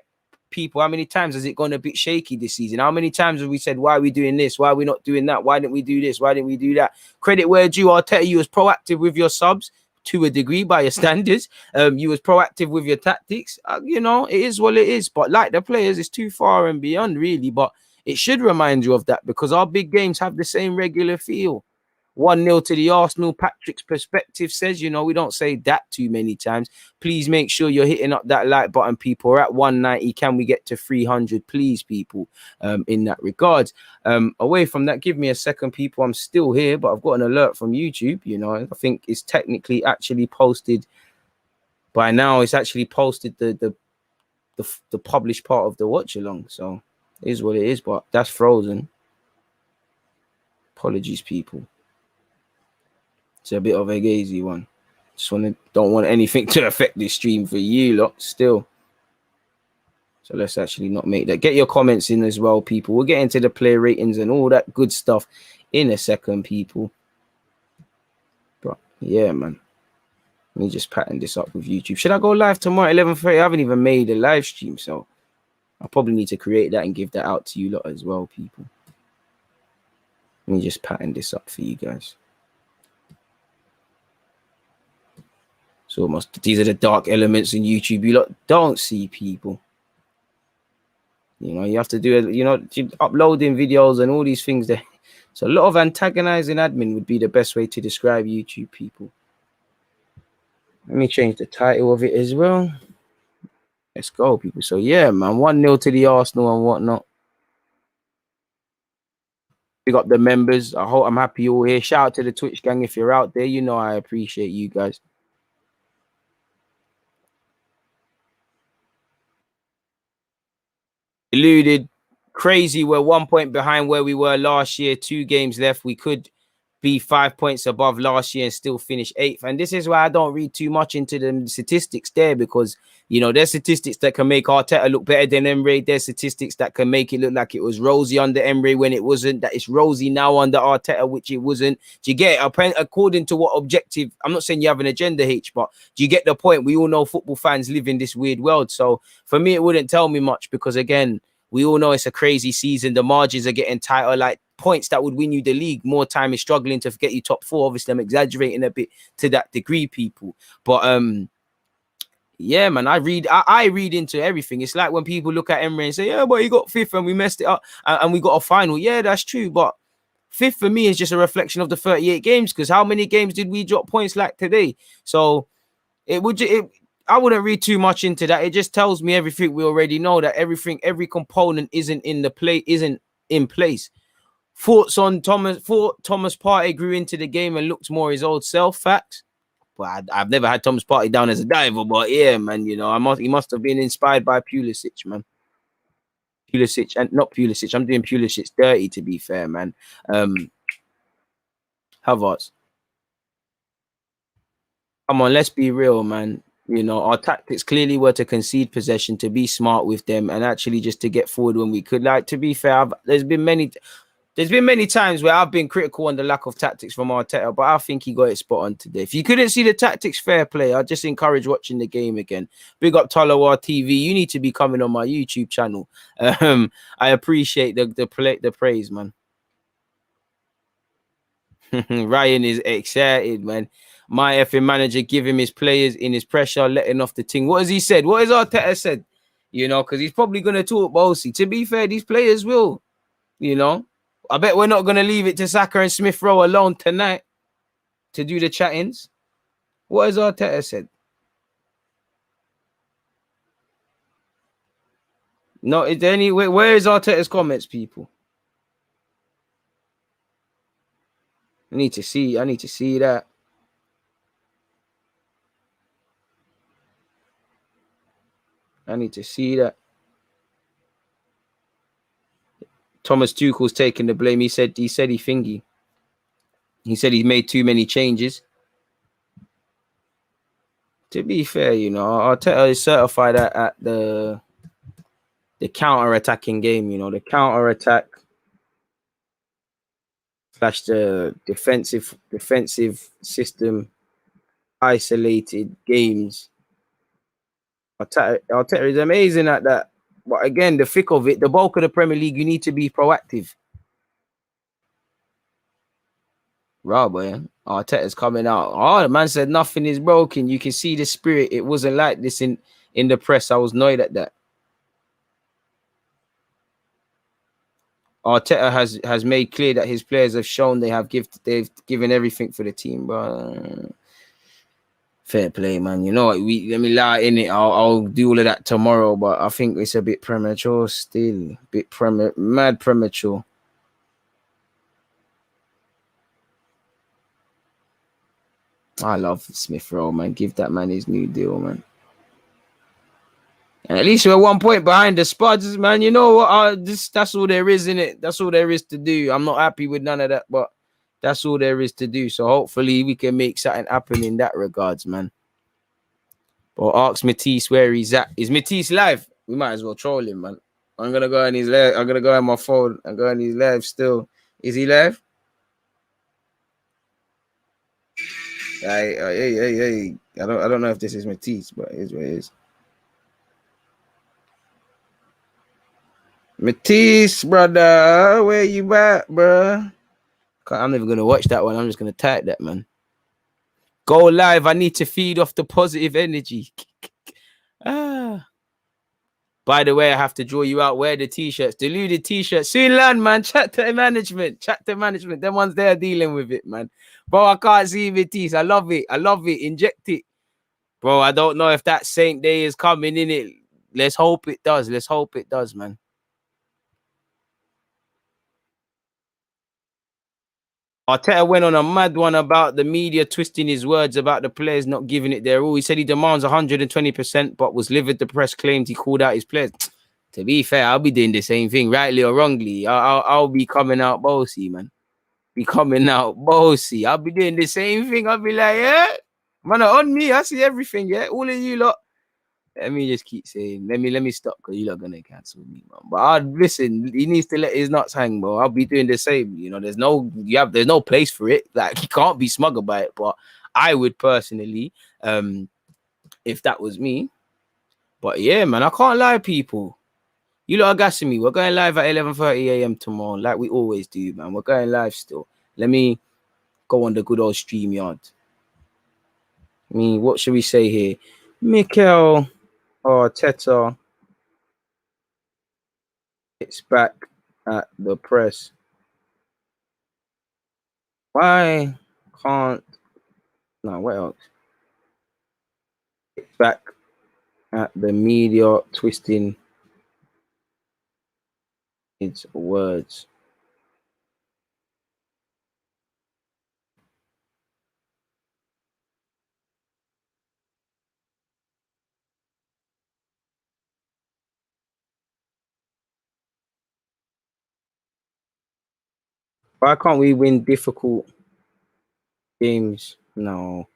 people, how many times has it gone a bit shaky this season? How many times have we said, why are we doing this? Why are we not doing that? Why didn't we do this? Why didn't we do that? Credit where due. Arteta, you was proactive with your subs to a degree by your standards. You was proactive with your tactics. It is what it is. But like the players, it's too far and beyond, really. But it should remind you of that, because our big games have the same regular feel. 1-0 to the Arsenal. Patrick's perspective says, we don't say that too many times. Please make sure you're hitting up that like button, people. We're at 190. Can we get to 300, please, people, in that regard? Away from that, give me a second, people. I'm still here, but I've got an alert from YouTube. I think it's technically actually posted by now. It's actually posted the published part of the watch along. So it is what it is, but that's frozen. Apologies, people. It's a bit of a gazy one. Don't want anything to affect this stream for you lot still. So let's actually not make that. Get your comments in as well, people. We'll get into the player ratings and all that good stuff in a second, people. But yeah, man. Let me just pattern this up with YouTube. Should I go live tomorrow 11:30? I haven't even made a live stream, so I probably need to create that and give that out to you lot as well, people. Let me just pattern this up for you guys. So these are the dark elements in YouTube you lot don't see, people. You know, you have to do it. You know, uploading videos and all these things. There, so a lot of antagonizing admin would be the best way to describe YouTube people. Let me change the title of it as well. Let's go, people. So yeah, man, 1-0 to the Arsenal and whatnot. Big up the members. I hope I'm happy you're all here. Shout out to the Twitch gang if you're out there. You know I appreciate you guys. Deluded, crazy. We're 1 point behind where we were last year. 2 games left. We could be 5 points above last year and still finish 8th. And this is why I don't read too much into the statistics there, because, you know, there's statistics that can make Arteta look better than Emre. There's statistics that can make it look like it was rosy under Emre when it wasn't, that it's rosy now under Arteta, which it wasn't. Do you get it? According to what objective, I'm not saying you have an agenda, H, but do you get the point? We all know football fans live in this weird world. So for me, it wouldn't tell me much because, again, we all know it's a crazy season. The margins are getting tighter. Like, points that would win you the league, more time is struggling to get you top 4. Obviously, I'm exaggerating a bit to that degree, people. But yeah, man, I read into everything. It's like when people look at Emre and say, yeah, but he got 5th and we messed it up and we got a final. Yeah, that's true. But 5th for me is just a reflection of the 38 games, because how many games did we drop points like today? So I wouldn't read too much into that. It just tells me everything we already know, that every component isn't in place. Thoughts on Thomas? Thought Thomas Partey grew into the game and looked more his old self. Facts. But I've never had Thomas Partey down as a diver. But yeah, man, you know, he must have been inspired by Pulisic, man. Pulisic and not Pulisic. I'm doing Pulisic dirty, to be fair, man. Havertz. Come on, let's be real, man. You know, our tactics clearly were to concede possession, to be smart with them, and actually just to get forward when we could. Like, to be fair, there's been many times where I've been critical on the lack of tactics from Arteta, but I think he got it spot on today. If you couldn't see the tactics, fair play. I just encourage watching the game again. Big up Talawar TV. You need to be coming on my YouTube channel. I appreciate the praise, man. Ryan is excited, man. My effing manager give him his players in his pressure, letting off the thing. What has he said? What has Arteta said? You know, because he's probably going to talk bossy. To be fair, these players will. You know, I bet we're not going to leave it to Saka and Smith Rowe alone tonight to do the chattings. What has Arteta said? No, is there any? Where is Arteta's comments, people? I need to see that. I need to see that. Thomas Tuchel's taking the blame. He said he thingy. He said he's made too many changes. To be fair, you know, Arteta is certified at the counter-attacking game, you know, the counter-attack / the defensive system, isolated games. Arteta is amazing at that. But again, the thick of it, the bulk of the Premier League, you need to be proactive. Right, boy. Arteta's coming out. Oh, the man said nothing is broken. You can see the spirit. It wasn't like this in the press. I was annoyed at that. Arteta has made clear that his players have shown they've given everything for the team, but fair play, man. You know what? Let me lie in it. I'll do all of that tomorrow, but I think it's a bit premature still. Mad premature. I love Smith Rowe, man. Give that man his new deal, man. And at least we're 1 point behind the Spuds, man. You know what? That's all there is in it. That's all there is to do. I'm not happy with none of that, but that's all there is to do. So hopefully we can make something happen in that regards, man. But ask Matisse where he's at. Is Matisse live? We might as well troll him, man. I'm gonna go on his live. I'm gonna go on my phone and go on his live still. Is he live? Hey. I don't know if this is Matisse, but it is what it is. Matisse, brother, where you at, bro? I'm never gonna watch that one. I'm just gonna type that, man. Go live. I need to feed off the positive energy. By the way, I have to draw you out. Wear the t-shirts, deluded t-shirts. Soon land, man. Chat to management. Chat to management. Them ones there dealing with it, man. Bro, I can't see the teeth. I love it. I love it. Inject it. Bro, I don't know if that Saint Day is coming in it. Let's hope it does. Let's hope it does, man. Arteta went on a mad one about the media twisting his words about the players not giving it their all. He said he demands 120%, but was livid. The press claimed he called out his players. To be fair, I'll be doing the same thing, rightly or wrongly. I'll be coming out bossy, man. Be coming out bossy. I'll be doing the same thing. I'll be like, yeah, man, on me. I see everything, yeah. All of you lot. Let me just keep saying, let me stop because you're not gonna cancel me, man. But I'd listen, he needs to let his nuts hang, bro. I'll be doing the same. You know, there's no place for it. Like you can't be smug about it. But I would personally, if that was me. But yeah, man, I can't lie, people. You lot are gassing me. We're going live at 11:30 a.m. tomorrow, like we always do, man. We're going live still. Let me go on the good old StreamYard. I mean, what should we say here? Mikel Arteta, it's back at the press. Why can't what else? It's back at the media twisting its words. Why can't we win difficult games? No.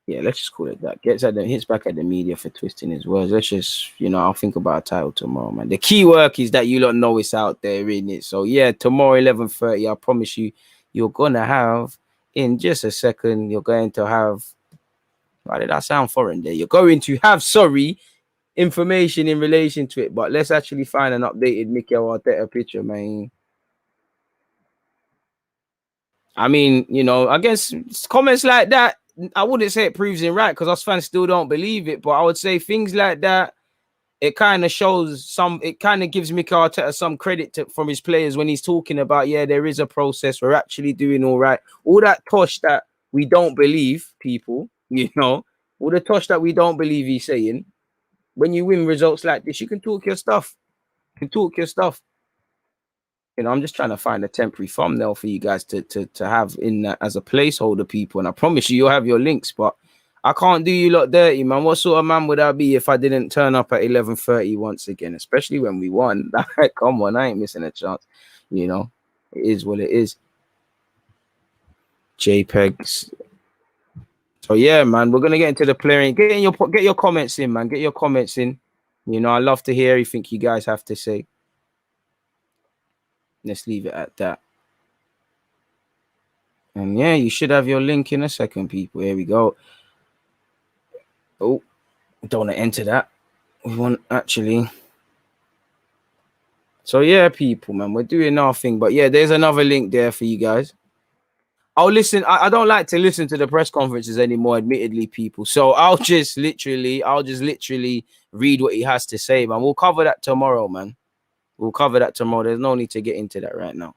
Yeah, let's just call it that. Hits back at the media for twisting his words. Let's just, I'll think about a title tomorrow, man. The key work is that you lot know it's out there, in it. So yeah, tomorrow 11:30, I promise you, you're gonna have in just a second. You're going to have. Why did that sound foreign there? You're going to have information in relation to it. But let's actually find an updated Mikel Arteta picture, man. I mean, I guess comments like that, I wouldn't say it proves him right because us fans still don't believe it. But I would say things like that, it kind of shows it kind of gives Mikel Arteta some credit from his players when he's talking about, yeah, there is a process. We're actually doing all right. All that tosh that we don't believe, people, all the tosh that we don't believe he's saying. When you win results like this, you can talk your stuff. I'm just trying to find a temporary thumbnail for you guys to have in that as a placeholder, people. And I promise you'll have your links, but I can't do you lot dirty, man. What sort of man would I be if I didn't turn up at 11:30 once again, especially when we won? Come on, I ain't missing a chance. It is what it is. JPEGs. So yeah, man, we're gonna get into the playing. Get your comments in, man. Get your comments in. I love to hear everything you guys have to say. Let's leave it at that. And yeah, you should have your link in a second, people. Here we go. Oh, don't want to enter that. We want actually. So yeah, people, man, we're doing our thing. But yeah, there's another link there for you guys. I'll listen. I don't like to listen to the press conferences anymore, admittedly, people. So I'll just literally read what he has to say, man. We'll cover that tomorrow, man. We'll cover that tomorrow. There's no need to get into that right now.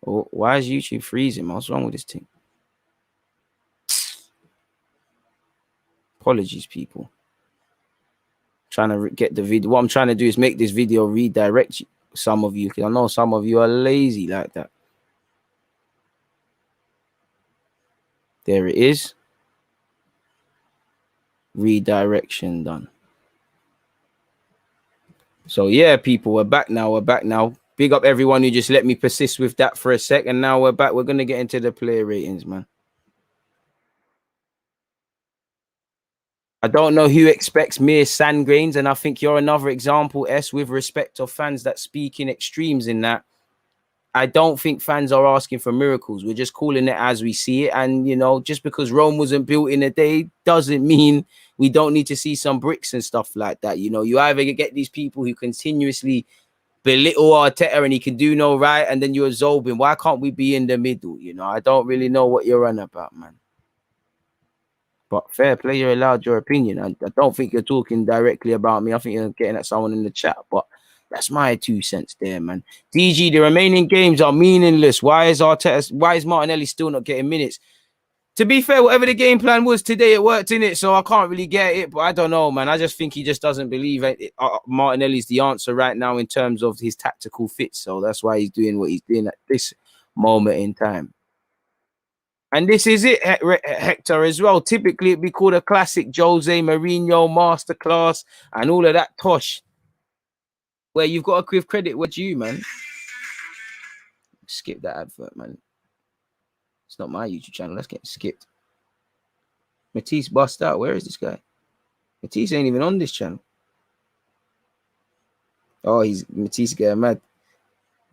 Oh, why is YouTube freezing? What's wrong with this thing? Apologies, people. Trying to get the video. What I'm trying to do is make this video redirect some of you, because I know some of you are lazy like that. There it is. Redirection done. So yeah, people, we're back now. Big up everyone who just let me persist with that for a sec, and now we're back. We're gonna get into the player ratings, man. I don't know who expects mere sand grains, and I think you're another example, S, with respect of fans that speak in extremes in that. I don't think fans are asking for miracles. We're just calling it as we see it. And, just because Rome wasn't built in a day doesn't mean we don't need to see some bricks and stuff like that. You either get these people who continuously belittle Arteta and he can do no right, and then you absolve him. Why can't we be in the middle? You know, I don't really know what you're on about, man. But fair play, you're allowed your opinion. I don't think you're talking directly about me. I think you're getting at someone in the chat. But that's my 2 cents there, man. DG, the remaining games are meaningless. Why is Martinelli still not getting minutes? To be fair, whatever the game plan was today, it worked in it. So I can't really get it. But I don't know, man. I just think he just doesn't believe it. Martinelli's the answer right now in terms of his tactical fit. So that's why he's doing what he's doing at this moment in time. And this is it, Hector, as well. Typically, it'd be called a classic Jose Mourinho masterclass and all of that tosh. Where you've got to give credit what's you, man. Skip that advert, man. It's not my YouTube channel. Let's get skipped. Matisse bust out. Where is this guy? Matisse ain't even on this channel. Oh, Matisse getting mad.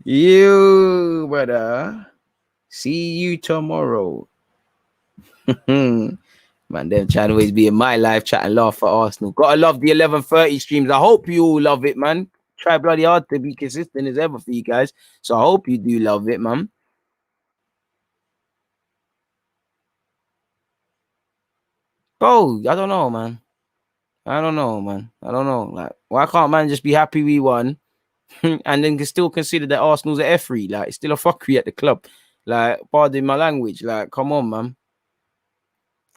You, brother. See you tomorrow. Man, them trying to always be in my live chat and laugh for Arsenal. Gotta love the 11:30 streams. I hope you all love it, man. Try bloody hard to be consistent as ever for you guys. So I hope you do love it, man. Bro, I don't know, man. I don't know. Like, why can't man just be happy we won and then can still consider that Arsenal's a F3? Like, it's still a fuckery at the club. Like, pardon my language. Like, come on, man.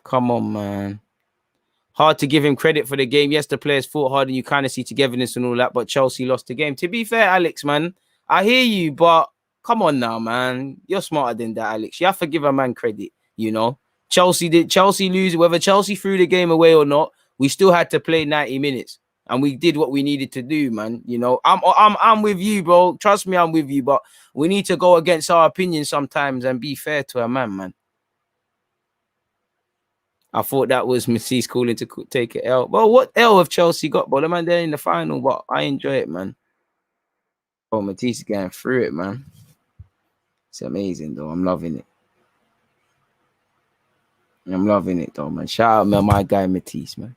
Come on, man. Hard to give him credit for the game. Yes, the players fought hard and you kind of see togetherness and all that, but Chelsea lost the game. To be fair, Alex, man, I hear you, but come on now, man. You're smarter than that, Alex. You have to give a man credit, you know. Chelsea lose, whether Chelsea threw the game away or not, we still had to play 90 minutes. And we did what we needed to do, man. You know, I'm with you, bro. Trust me, I'm with you. But we need to go against our opinions sometimes and be fair to a man. I thought that was Matisse calling to take an L. Well, what L have Chelsea got, bro? The man, they're in the final, but I enjoy it, man. Oh, Matisse is going through it, man. It's amazing, though. I'm loving it. I'm loving it, though, man. Shout out, man, my guy Matisse, man.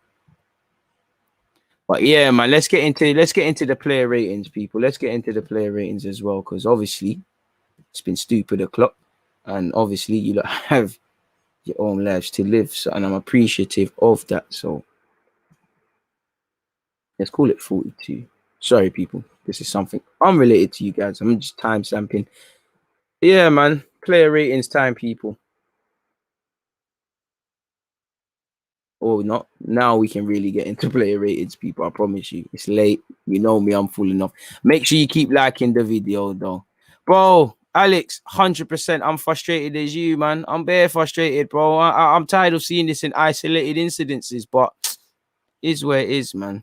But yeah, man, let's get into the player ratings, people. Let's get into the player ratings as well, because obviously it's been stupid o'clock, and obviously you lot have your own lives to live, so, and I'm appreciative of that. So let's call it 42. Sorry, people. This is something unrelated to you guys. I'm just time stamping. Yeah, man. Player ratings time, people. Or not. Now we can really get into player ratings, people. I promise you. It's late. You know me. I'm full enough. Make sure you keep liking the video, though. Bro, Alex, 100%. I'm frustrated as you, man. I'm bare frustrated, bro. I'm tired of seeing this in isolated incidences, but is where it is, man.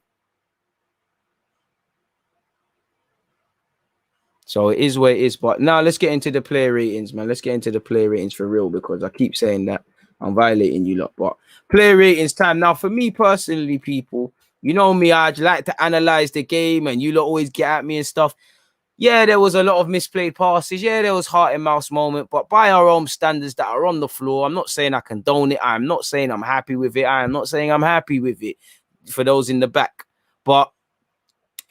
So it is where it is. But now let's get into the player ratings, man. Let's get into the player ratings for real, because I keep saying that I'm violating you lot. But player ratings time. Now, for me personally, people, you know me, I'd like to analyze the game and you lot always get at me and stuff. Yeah, there was a lot of misplayed passes. Yeah, there was heart and mouse moment. But by our own standards that are on the floor, I'm not saying I condone it. I'm not saying I'm happy with it. I am not saying I'm happy with it for those in the back. But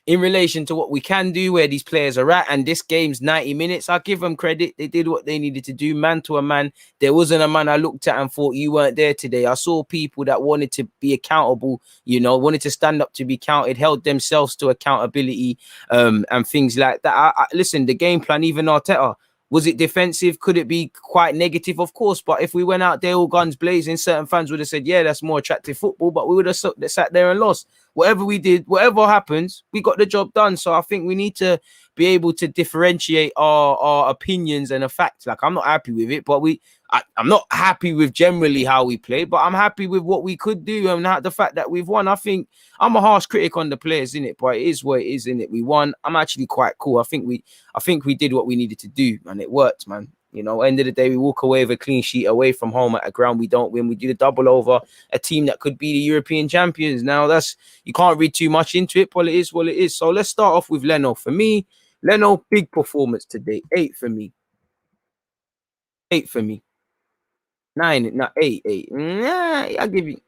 in relation to what we can do, where these players are at, and this game's 90 minutes, I give them credit. They did what they needed to do, man to a man. There wasn't a man I looked at and thought, you weren't there today. I saw people that wanted to be accountable, you know, wanted to stand up to be counted, held themselves to accountability, and things like that. Listen, the game plan, even Arteta, was it defensive? Could it be quite negative? Of course. But if we went out there all guns blazing, certain fans would have said, yeah, that's more attractive football. But we would have sat there and lost. Whatever we did, whatever happens, we got the job done. So I think we need to be able to differentiate our opinions and the facts. Like, I'm not happy with it, but I'm not happy with generally how we played, but I'm happy with what we could do and the fact that we've won. I think I'm a harsh critic on the players, innit? But it is what it is, innit? We won. I'm actually quite cool. I think we did what we needed to do, and it worked, man. You know, end of the day, we walk away with a clean sheet away from home at a ground we don't win. We do the double over a team that could be the European champions. Now, you can't read too much into it, but it is what it is. So let's start off with Leno. For me, Leno, big performance today. 8 for me. 8 for me. 9, not 8. Nah, I'll give you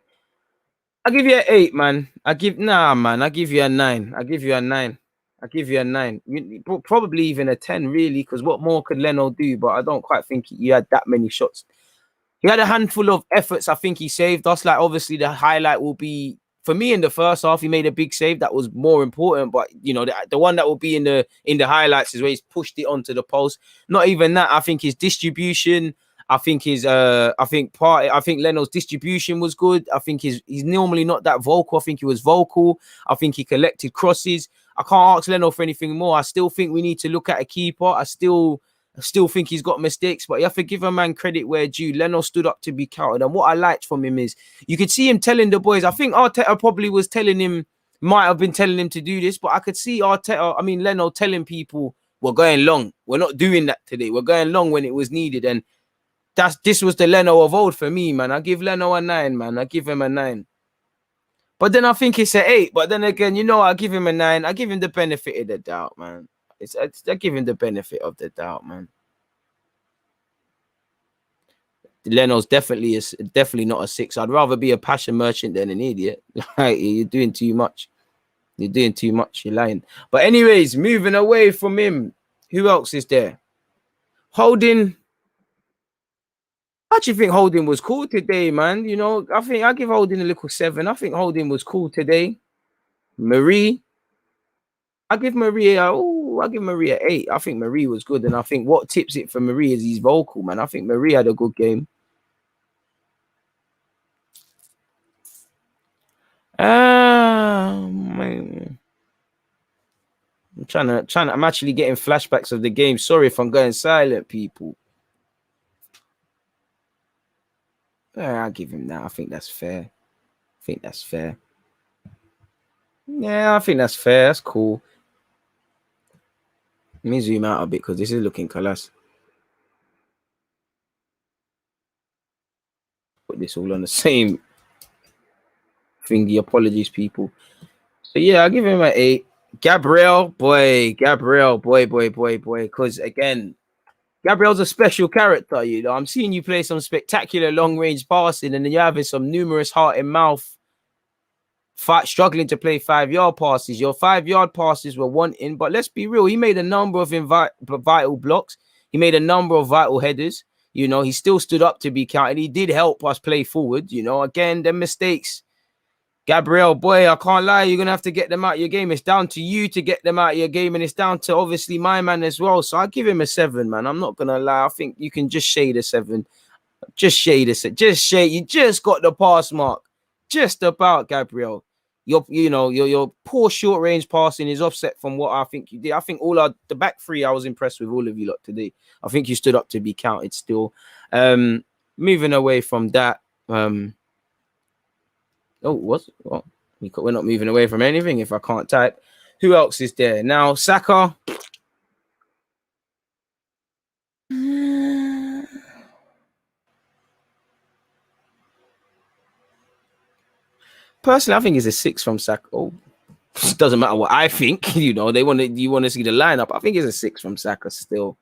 an 8, man. I give you a 9. I give you a 9. Probably even a 10, really, because what more could Leno do? But I don't quite think he had that many shots. He had a handful of efforts. I think he saved us. Like, obviously, the highlight will be for me in the first half. He made a big save that was more important. But you know, the one that will be in the highlights is where he's pushed it onto the post. Not even that. I think his distribution. I think I think Leno's distribution was good. I think he's normally not that vocal. I think he was vocal. I think he collected crosses. I can't ask Leno for anything more. I still think we need to look at a keeper. I still think he's got mistakes, but you have to give a man credit where due. Leno stood up to be counted. And what I liked from him is you could see him telling the boys, I think Arteta probably was telling him, might have been telling him to do this, but I could see Leno telling people, we're going long. We're not doing that today. We're going long when it was needed. And this was the Leno of old for me, man. I give Leno a 9, man. I give him a 9. But then I think it's an 8. But then again, I give him a 9. I give him the benefit of the doubt, man. I give him the benefit of the doubt, man. Leno's definitely not a 6. I'd rather be a passion merchant than an idiot. You're doing too much. You're doing too much. You're lying. But anyways, moving away from him, who else is there? Holding. I actually think Holding was cool today, man. I think I give Holding a little 7. I think Holding was cool today. Marie. I give Marie an 8. I think Marie was good. And I think what tips it for Marie is he's vocal, man. I think Marie had a good game. Man. I'm actually getting flashbacks of the game. Sorry if I'm going silent, people. I'll give him that. I think that's fair. Yeah, I think that's fair. That's cool. Let me zoom out a bit because this is looking colossal. Put this all on the same thingy. Apologies, people. So yeah, I'll give him an 8. Gabriel, boy. Because again, Gabriel's a special character. I'm seeing you play some spectacular long-range passing, and then you're having some numerous heart and mouth struggling to play 5-yard passes. Your 5-yard passes were wanting, but let's be real. He made a number of vital blocks. He made a number of vital headers. He still stood up to be counted. He did help us play forward. Again, the mistakes. Gabriel, boy, I can't lie. You're going to have to get them out of your game. It's down to you to get them out of your game, and it's down to, obviously, my man as well. So I give him a 7, man. I'm not going to lie. I think you can just shade a 7. Just shade a 7. Just shade. You just got the pass mark. Just about, Gabriel. Your poor short-range passing is offset from what I think you did. I think the back three, I was impressed with all of you lot today. I think you stood up to be counted still. Moving away from that, we're not moving away from anything if I can't type. Who else is there? Now, Saka. Personally, I think it's a 6 from Saka. It doesn't matter what I think. You want to see the lineup. I think it's a 6 from Saka still.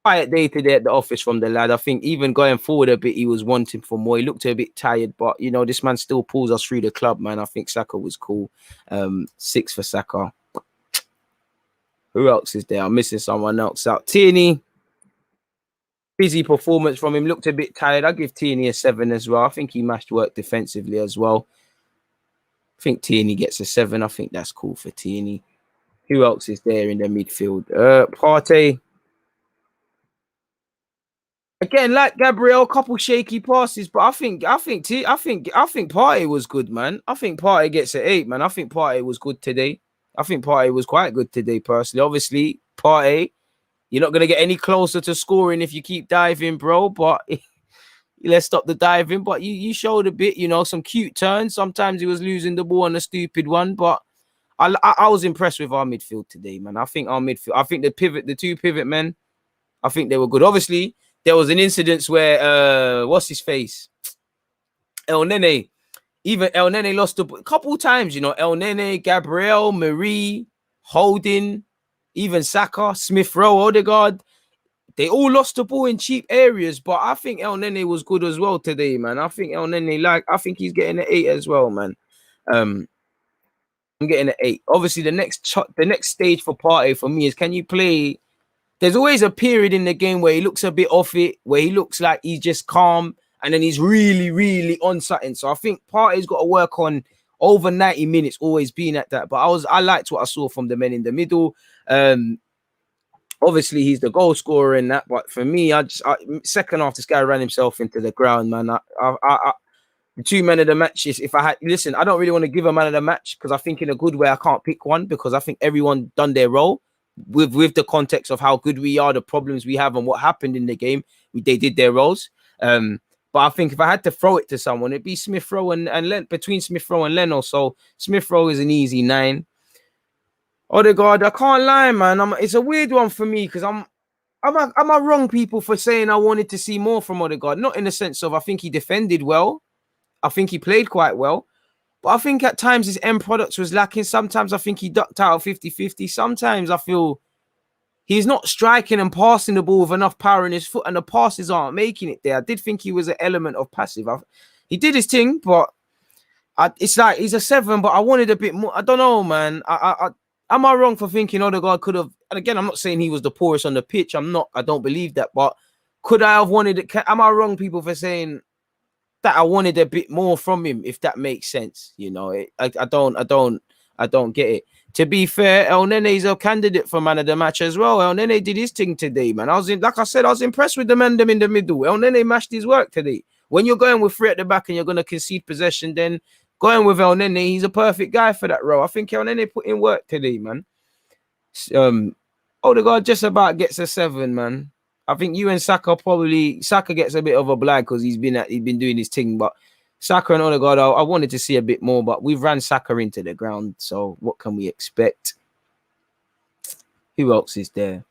Quiet day today at the office from the lad. I think even going forward a bit, he was wanting for more. He looked a bit tired, but this man still pulls us through the club, man. I think Saka was cool. 6 for Saka. Who else is there? I'm missing someone else out. Tierney. Busy performance from him. Looked a bit tired. I give Tierney a 7 as well. I think he mashed work defensively as well. I think Tierney gets a 7. I think that's cool for Tierney. Who else is there in the midfield? Partey. Again, like Gabriel, couple shaky passes, but I think Partey was good, man. I think Partey gets an 8, man. I think Partey was good today. I think Partey was quite good today, personally. Obviously, Partey, you're not gonna get any closer to scoring if you keep diving, bro. But let's stop the diving. But you showed a bit, some cute turns. Sometimes he was losing the ball on a stupid one, but I was impressed with our midfield today, man. I think the two pivot men, I think they were good. Obviously, there was an incident where what's his face? El Nene. Even El Nene lost a couple times, El Nene, Gabriel, Marie, Holding, even Saka, Smith Rowe, Odegaard. They all lost the ball in cheap areas, but I think El Nene was good as well today, man. I think El Nene, I think he's getting an 8 as well, man. I'm getting an 8. Obviously, the next stage for Partey for me is, can you play? There's always a period in the game where he looks a bit off it, where he looks like he's just calm, and then he's really, really on something. So I think Partey's got to work on over 90 minutes, always being at that. But I liked what I saw from the men in the middle. Obviously, he's the goal scorer in that. But for me, second half, this guy ran himself into the ground, man. The 2 men of the matches, if I had, listen, I don't really want to give a man of the match because I think in a good way I can't pick one because I think everyone done their role with the context of how good we are, the problems we have, and what happened in the game. They did their roles. But I think if I had to throw it to someone, it'd be Smith Rowe and between Smith Rowe and Leno. So Smith Rowe is an easy 9. Odegaard, I can't lie, man. It's a weird one for me because am I wrong, people, for saying I wanted to see more from Odegaard? Not in the sense of I think he defended well. I think he played quite well. But I think at times his end products was lacking. Sometimes I think he ducked out 50-50. Sometimes I feel he's not striking and passing the ball with enough power in his foot, and the passes aren't making it there. I did think he was an element of passive. He did his thing, but it's like he's a 7, but I wanted a bit more. I don't know, man. Am I wrong for thinking Odegaard could have? And again, I'm not saying he was the poorest on the pitch. I'm not. I don't believe that. But could I have wanted it? Am I wrong, people, for saying that I wanted a bit more from him, if that makes sense? You know, I don't get it. To be fair, El Nene is a candidate for man of the match as well. El Nene did his thing today, man. Like I said, I was impressed with the man in the middle. El Nene mashed his work today. When you're going with 3 at the back and you're going to concede possession, then going with El Nene, he's a perfect guy for that role. I think El Nene put in work today, man. Odegaard just about gets a 7, man. I think you and Saka gets a bit of a blag because he's been doing his thing, but Saka and Odegaard, I wanted to see a bit more, but we've ran Saka into the ground, so what can we expect? Who else is there?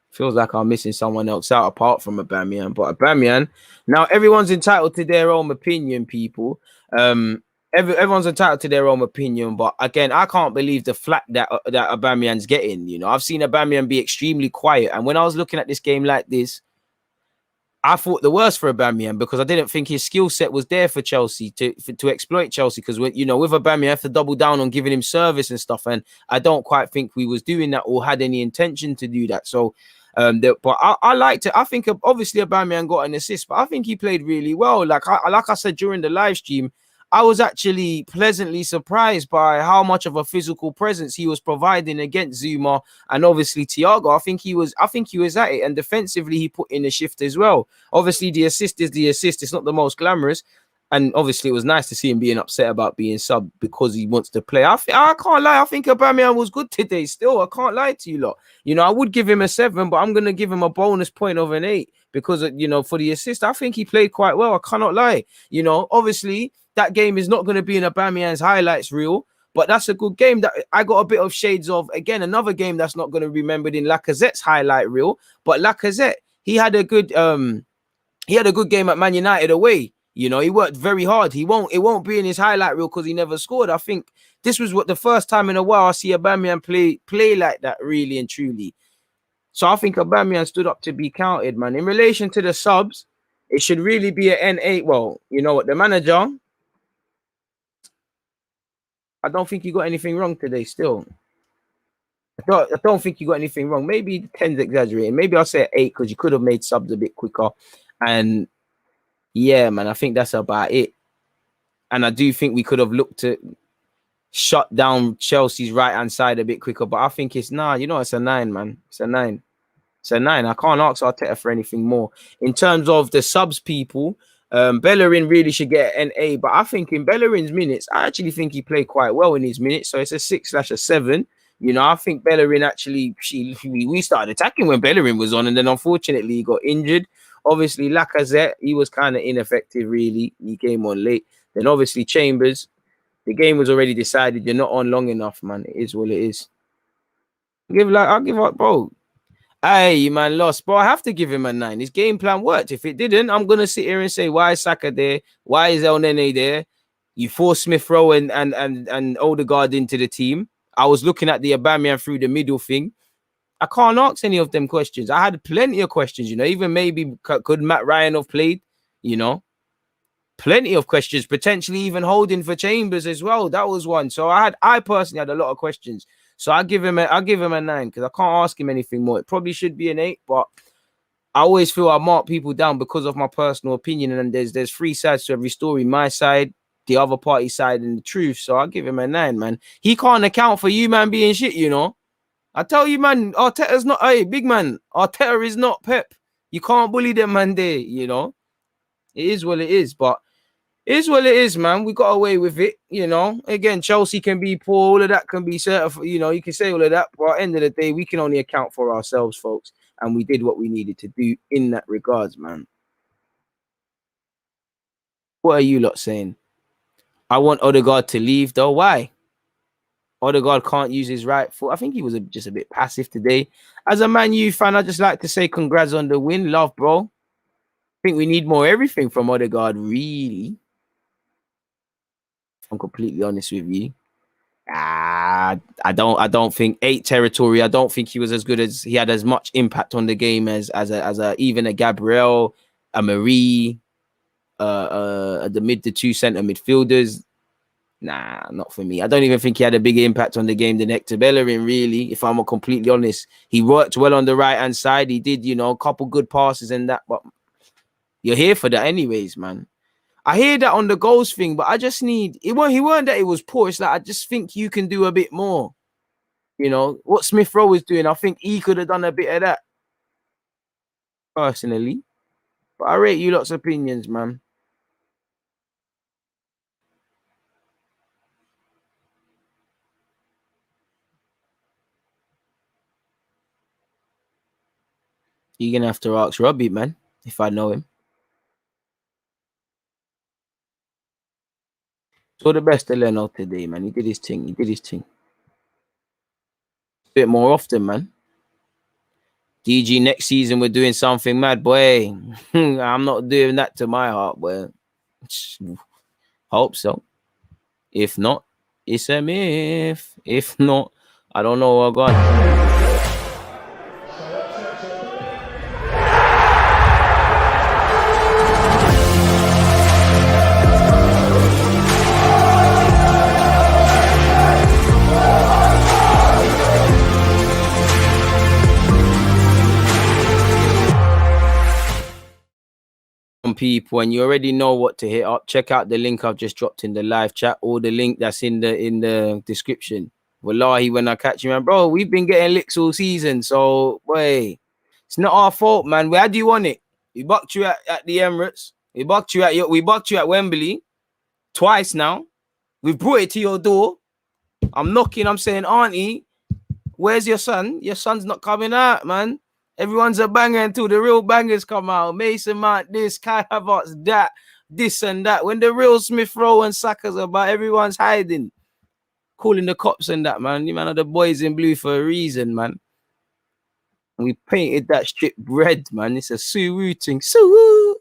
Feels like I'm missing someone else out apart from Aubameyang, but Aubameyang, now everyone's entitled to their own opinion, people. Everyone's entitled to their own opinion, but again, I can't believe the flack that Aubameyang's getting. You know, I've seen Aubameyang be extremely quiet, and when I was looking at this game like this, I thought the worst for Aubameyang because I didn't think his skill set was there for Chelsea to exploit Chelsea. Because with Aubameyang, you have to double down on giving him service and stuff, and I don't quite think we was doing that or had any intention to do that. So, but I liked it. I think obviously Aubameyang got an assist, but I think he played really well. Like I said during the live stream, I was actually pleasantly surprised by how much of a physical presence he was providing against Zuma and obviously Thiago. I think he was at it, and defensively he put in a shift as well. Obviously the assist is the assist. It's not the most glamorous, and obviously it was nice to see him being upset about being subbed because he wants to play. I can't lie. I think Aubameyang was good today. Still, I can't lie to you lot. You know, I would give him a 7, but I'm gonna give him a bonus point of an 8 because for the assist, I think he played quite well. I cannot lie. You know, obviously that game is not going to be in Aubameyang's highlights reel, but that's a good game that I got a bit of shades of. Again, another game that's not going to be remembered in Lacazette's highlight reel, but Lacazette, he had a good game at Man United away. You know, he worked very hard. It won't be in his highlight reel because he never scored. I think this was the first time in a while I see Aubameyang play like that, really and truly. So I think Aubameyang stood up to be counted, man. In relation to the subs, it should really be an N8. Well, you know what, the manager, I don't think you got anything wrong today still. I don't think you got anything wrong. Maybe 10's exaggerating. Maybe I'll say 8 because you could have made subs a bit quicker. And yeah, man, I think that's about it. And I do think we could have looked to shut down Chelsea's right-hand side a bit quicker. But I think it's a 9, man. It's a 9. It's a 9. I can't ask Arteta for anything more. In terms of the subs, people, Bellerin really should get an A, but I think in Bellerin's minutes, I actually think he played quite well in his minutes. So it's a 6/7. You know, I think Bellerin actually, we started attacking when Bellerin was on, and then unfortunately he got injured. Obviously, Lacazette, he was kind of ineffective, really. He came on late. Then obviously Chambers, the game was already decided. You're not on long enough, man. It is what it is. I'll give up, bro. Hey, man, lost, but I have to give him a 9. His game plan worked. If it didn't, I'm gonna sit here and say, why is Saka there? Why is El Nene there? You forced Smith Rowe and Odegaard into the team. I was looking at the Aubameyang through the middle thing. I can't ask any of them questions. I had plenty of questions, you know. Even maybe could Matt Ryan have played, you know? plenty of questions, potentially even holding for Chambers as well. That was one. So I personally had a lot of questions. So I give him a 9 because I can't ask him anything more. It probably should be an 8, but I always feel I mark people down because of my personal opinion, and there's 3 sides to every story. My side, the other party side, and the truth. So I'll give him a 9, man. He can't account for you, man, being shit, you know. I tell you, man, Arteta's not, hey, big man, Arteta is not Pep. You can't bully them, man, there, you know. It is what it is, but it is what it is, man. We got away with it, you know. Again, Chelsea can be poor, all of that can be certified, you know, you can say all of that, but at the end of the day, we can only account for ourselves, folks. And we did what we needed to do in that regards, man. What are you lot saying? I want Odegaard to leave, though. Why? Odegaard can't use his right foot. I think he was just a bit passive today. As a Man U fan, I just like to say congrats on the win. Love, bro. I think we need more everything from Odegaard, really. If I'm completely honest with you. I don't think 8 territory. I don't think he was as good as he had as much impact on the game as even a Gabriel, a Marie, the 2 center midfielders. Nah, not for me. I don't even think he had a bigger impact on the game than Hector Bellerin, really, if I'm completely honest. He worked well on the right-hand side. He did, you know, a couple good passes and that, but you're here for that anyways, man. I hear that on the goals thing, but I just need... He weren't that it was poor. It's like, I just think you can do a bit more. You know, what Smith Rowe is doing, I think he could have done a bit of that, personally. But I rate you lots of opinions, man. You're going to have to ask Robbie, man, if I know him. So the best of Leno today, man. He did his thing. Bit more often, man. DG, next season we're doing something mad, boy. I'm not doing that to my heart, boy. Hope so. If not, it's a myth. If not, I don't know what God. People, and you already know what to hit up. Check out the link I've just dropped in the live chat, or the link that's in the description. Wallahi, when I catch you, man, bro, we've been getting licks all season, so boy, it's not our fault, man. Where do you want it? We bucked you at the Emirates. We bucked you at Wembley twice now. We've brought it to your door. I'm knocking. I'm saying, Auntie, where's your son? Your son's not coming out, man. Everyone's a banger until the real bangers come out. Mason Mount, this, Kai Havertz, that, this and that. When the real Smith Rowe and Saka's about, everyone's hiding, calling the cops and that, man. You man are the boys in blue for a reason, man. And we painted that strip red, man. It's a Suwoo thing. Suwoo.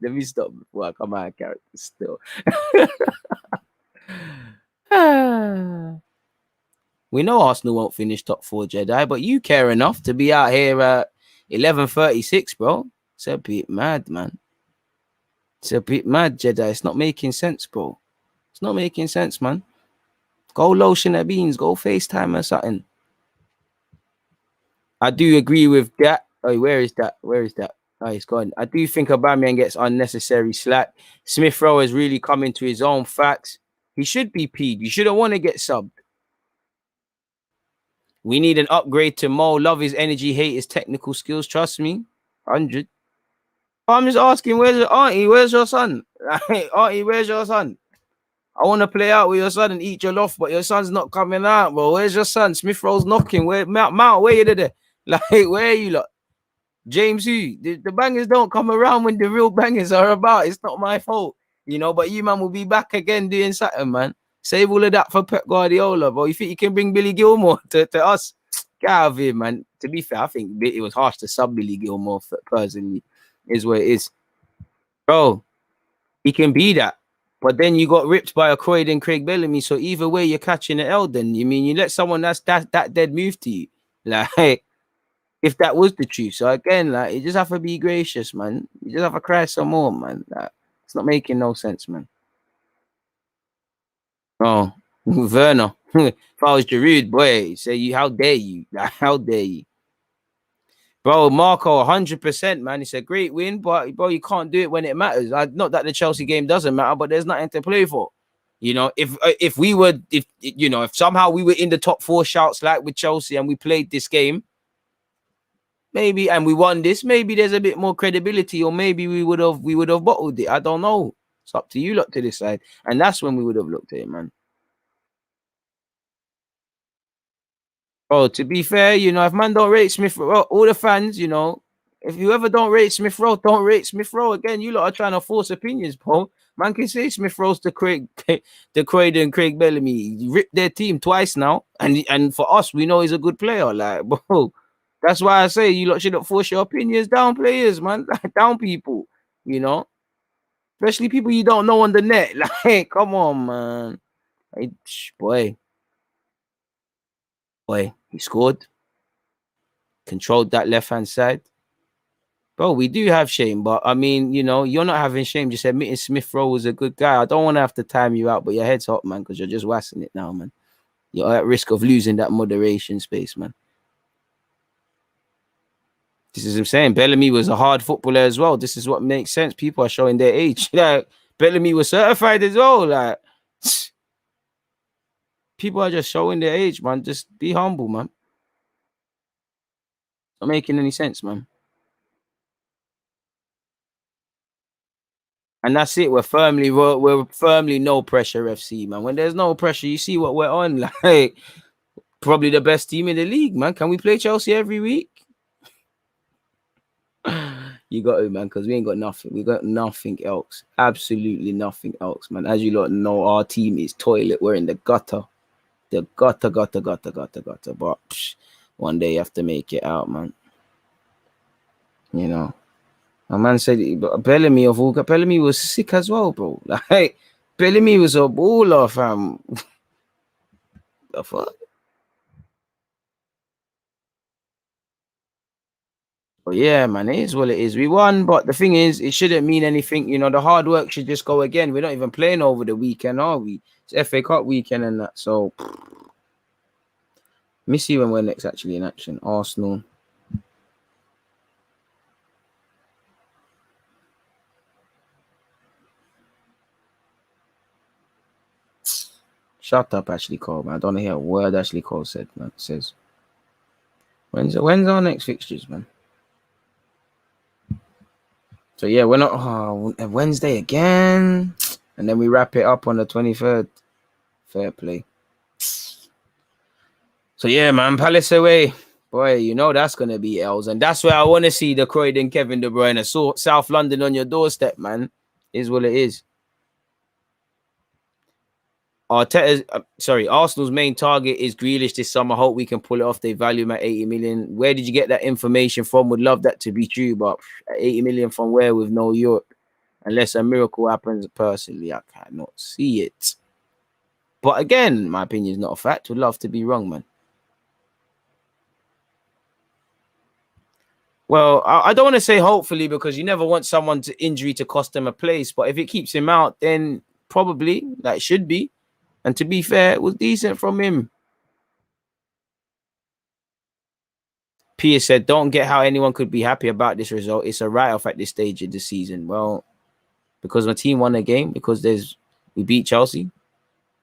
Let me stop before I come out of character still. We know Arsenal won't finish top 4, Jedi, but you care enough to be out here at 11:36, bro. It's a bit mad, man. It's a bit mad, Jedi. It's not making sense, bro. It's not making sense, man. Go lotion their beans. Go FaceTime or something. I do agree with that. Oh, where is that? Oh, he's gone. I do think Aubameyang gets unnecessary slack. Smith Rowe has really come into his own facts. He should be peed. You shouldn't want to get subbed. We need an upgrade to Mo. Love his energy, hate his technical skills. Trust me. 100. I'm just asking, where's your auntie? Where's your son? Auntie, where's your son? I want to play out with your son and eat your loft, but your son's not coming out, bro. Where's your son? Smith Rowe's knocking. Where Mount? Where you there? Like, where are you lot? James, who? The bangers don't come around when the real bangers are about. It's not my fault, you know. But you, man, will be back again doing something, man. Save all of that for Pep Guardiola, bro. You think you can bring Billy Gilmore to us? Get out of here, man. To be fair, I think it was harsh to sub Billy Gilmore personally. Is what it is, bro. He can be that, but then you got ripped by a Croyd and Craig Bellamy. So either way, you're catching an L. Then you mean you let someone that dead move to you, like if that was the truth. So again, like you just have to be gracious, man. You just have to cry some more, man. Like, It's not making no sense, man. Oh, Werner. If I was Giroud, boy, say you, how dare you? How dare you? Bro, Marco, 100%, man. It's a great win, but bro, you can't do it when it matters. Not that the Chelsea game doesn't matter, but there's nothing to play for. You know, if we were, if you know, if somehow we were in the top 4 shouts like with Chelsea and we played this game, maybe, and we won this, maybe there's a bit more credibility, or maybe we would have bottled it. I don't know. It's up to you lot to decide, and that's when we would have looked at it, man. Oh, to be fair, you know, if man don't rate Smith Rowe, all the fans, you know, if you ever don't rate Smith Rowe, don't rate Smith Rowe. Again, you lot are trying to force opinions, bro. Man can say Smith Rowe's the Croydon Craig Bellamy. He ripped their team twice now, and for us, we know he's a good player. Like, bro, that's why I say you lot shouldn't force your opinions down players, man, down people. You know, especially people you don't know on the net. Like, come on, man. Hey, boy, he scored, controlled that left hand side. Bro, we do have shame, but I mean, you know, you're not having shame. Just admitting Smith Rowe was a good guy. I don't want to have to time you out, but your head's hot, man, because you're just wassing it now, man. You're at risk of losing that moderation space, man. This is what I'm saying. Bellamy was a hard footballer as well. This is what makes sense. People are showing their age. Like, Bellamy was certified as well. Like, people are just showing their age, man. Just be humble, man. Not making any sense, man. And that's it. We're firmly no pressure FC, man. When there's no pressure, you see what we're on. Like, probably the best team in the league, man. Can we play Chelsea every week? You got to, man, because we ain't got nothing. We got nothing else. Absolutely nothing else, man. As you lot know, our team is toilet. We're in the gutter. The gutter. But one day you have to make it out, man. You know. My man said Bellamy was sick as well, bro. Like, Bellamy was a baller, fam. The fuck? But yeah, man, it is what it is. We won, but the thing is, it shouldn't mean anything. You know, the hard work should just go again. We're not even playing over the weekend, are we? It's FA Cup weekend and that. So, let me see when we're next actually in action. Arsenal. Shut up, Ashley Cole, man. I don't hear a word Ashley Cole said, man. It says, when's our next fixtures, man? So yeah, we're not Wednesday again, and then we wrap it up on the 23rd. Fair play. So yeah, man, Palace away, boy. You know that's gonna be L's, and that's where I want to see the Croydon Kevin De Bruyne. So South London on your doorstep, man. Is what it is. Arsenal's main target is Grealish this summer. Hope we can pull it off. They value him at 80 million. Where did you get that information from? Would love that to be true, but 80 million from where with no Europe? Unless a miracle happens, personally, I cannot see it. But again, my opinion is not a fact. Would love to be wrong, man. Well, I don't want to say hopefully, because you never want someone's injury to cost them a place. But if it keeps him out, then probably that should be. And to be fair, it was decent from him. Pierce said, don't get how anyone could be happy about this result. It's a write-off at this stage of the season. Well, because my team won a game, because we beat Chelsea,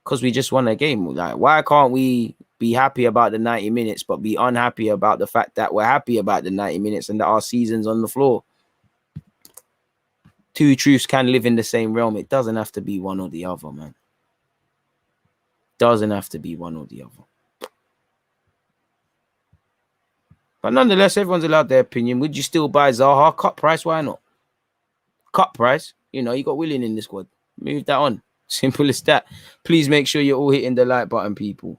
because we just won a game. Like, why can't we be happy about the 90 minutes, but be unhappy about the fact that we're happy about the 90 minutes and that our season's on the floor? Two truths can live in the same realm. It doesn't have to be one or the other, man. Doesn't have to be one or the other. But nonetheless, everyone's allowed their opinion. Would you still buy Zaha? Cut price, why not? Cut price. You know, you got Willian in the squad. Move that on. Simple as that. Please make sure you're all hitting the like button, people.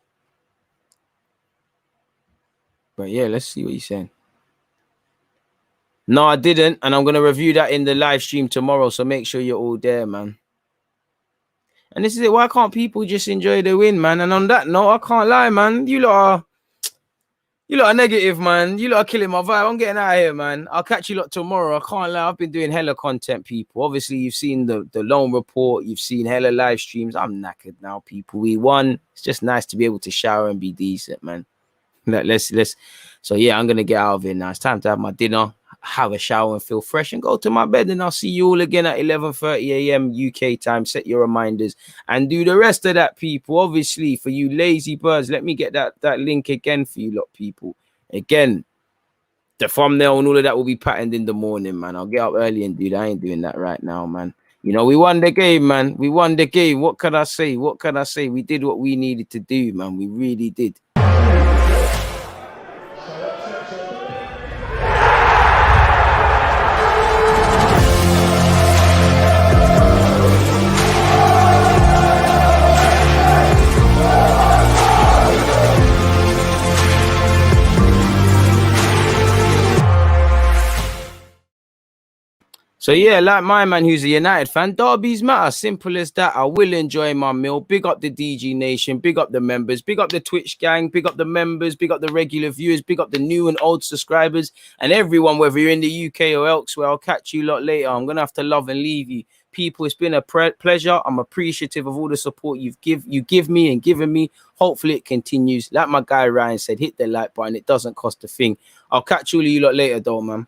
But yeah, let's see what you're saying. No, I didn't. And I'm going to review that in the live stream tomorrow. So make sure you're all there, man. And this is it. Why can't people just enjoy the win, man? And on that note, I can't lie, man. You lot are... You lot are negative, man. You lot are killing my vibe. I'm getting out of here, man. I'll catch you lot tomorrow. I can't lie. I've been doing hella content, people. Obviously, you've seen the loan report. You've seen hella live streams. I'm knackered now, people. We won. It's just nice to be able to shower and be decent, man. Let's. So yeah, I'm gonna get out of here now. It's time to have my dinner, have a shower, and feel fresh, and go to my bed. And I'll see you all again at 11:30 a.m. UK time. Set your reminders and do the rest of that, people. Obviously, for you lazy birds, let me get that link again for you lot, people. Again, the thumbnail and all of that will be patterned in the morning, man. I'll get up early and do that. I ain't doing that right now, man. You know, we won the game, man. We won the game. What can I say? What can I say? We did what we needed to do, man. We really did. So yeah, like my man who's a United fan, derbies matter. Simple as that. I will enjoy my meal. Big up the DG Nation. Big up the members. Big up the Twitch gang. Big up the members. Big up the regular viewers. Big up the new and old subscribers. And everyone, whether you're in the UK or elsewhere, I'll catch you lot later. I'm going to have to love and leave you. People, it's been a pleasure. I'm appreciative of all the support you give me and given me. Hopefully it continues. Like my guy Ryan said, hit the like button. It doesn't cost a thing. I'll catch all of you lot later though, man.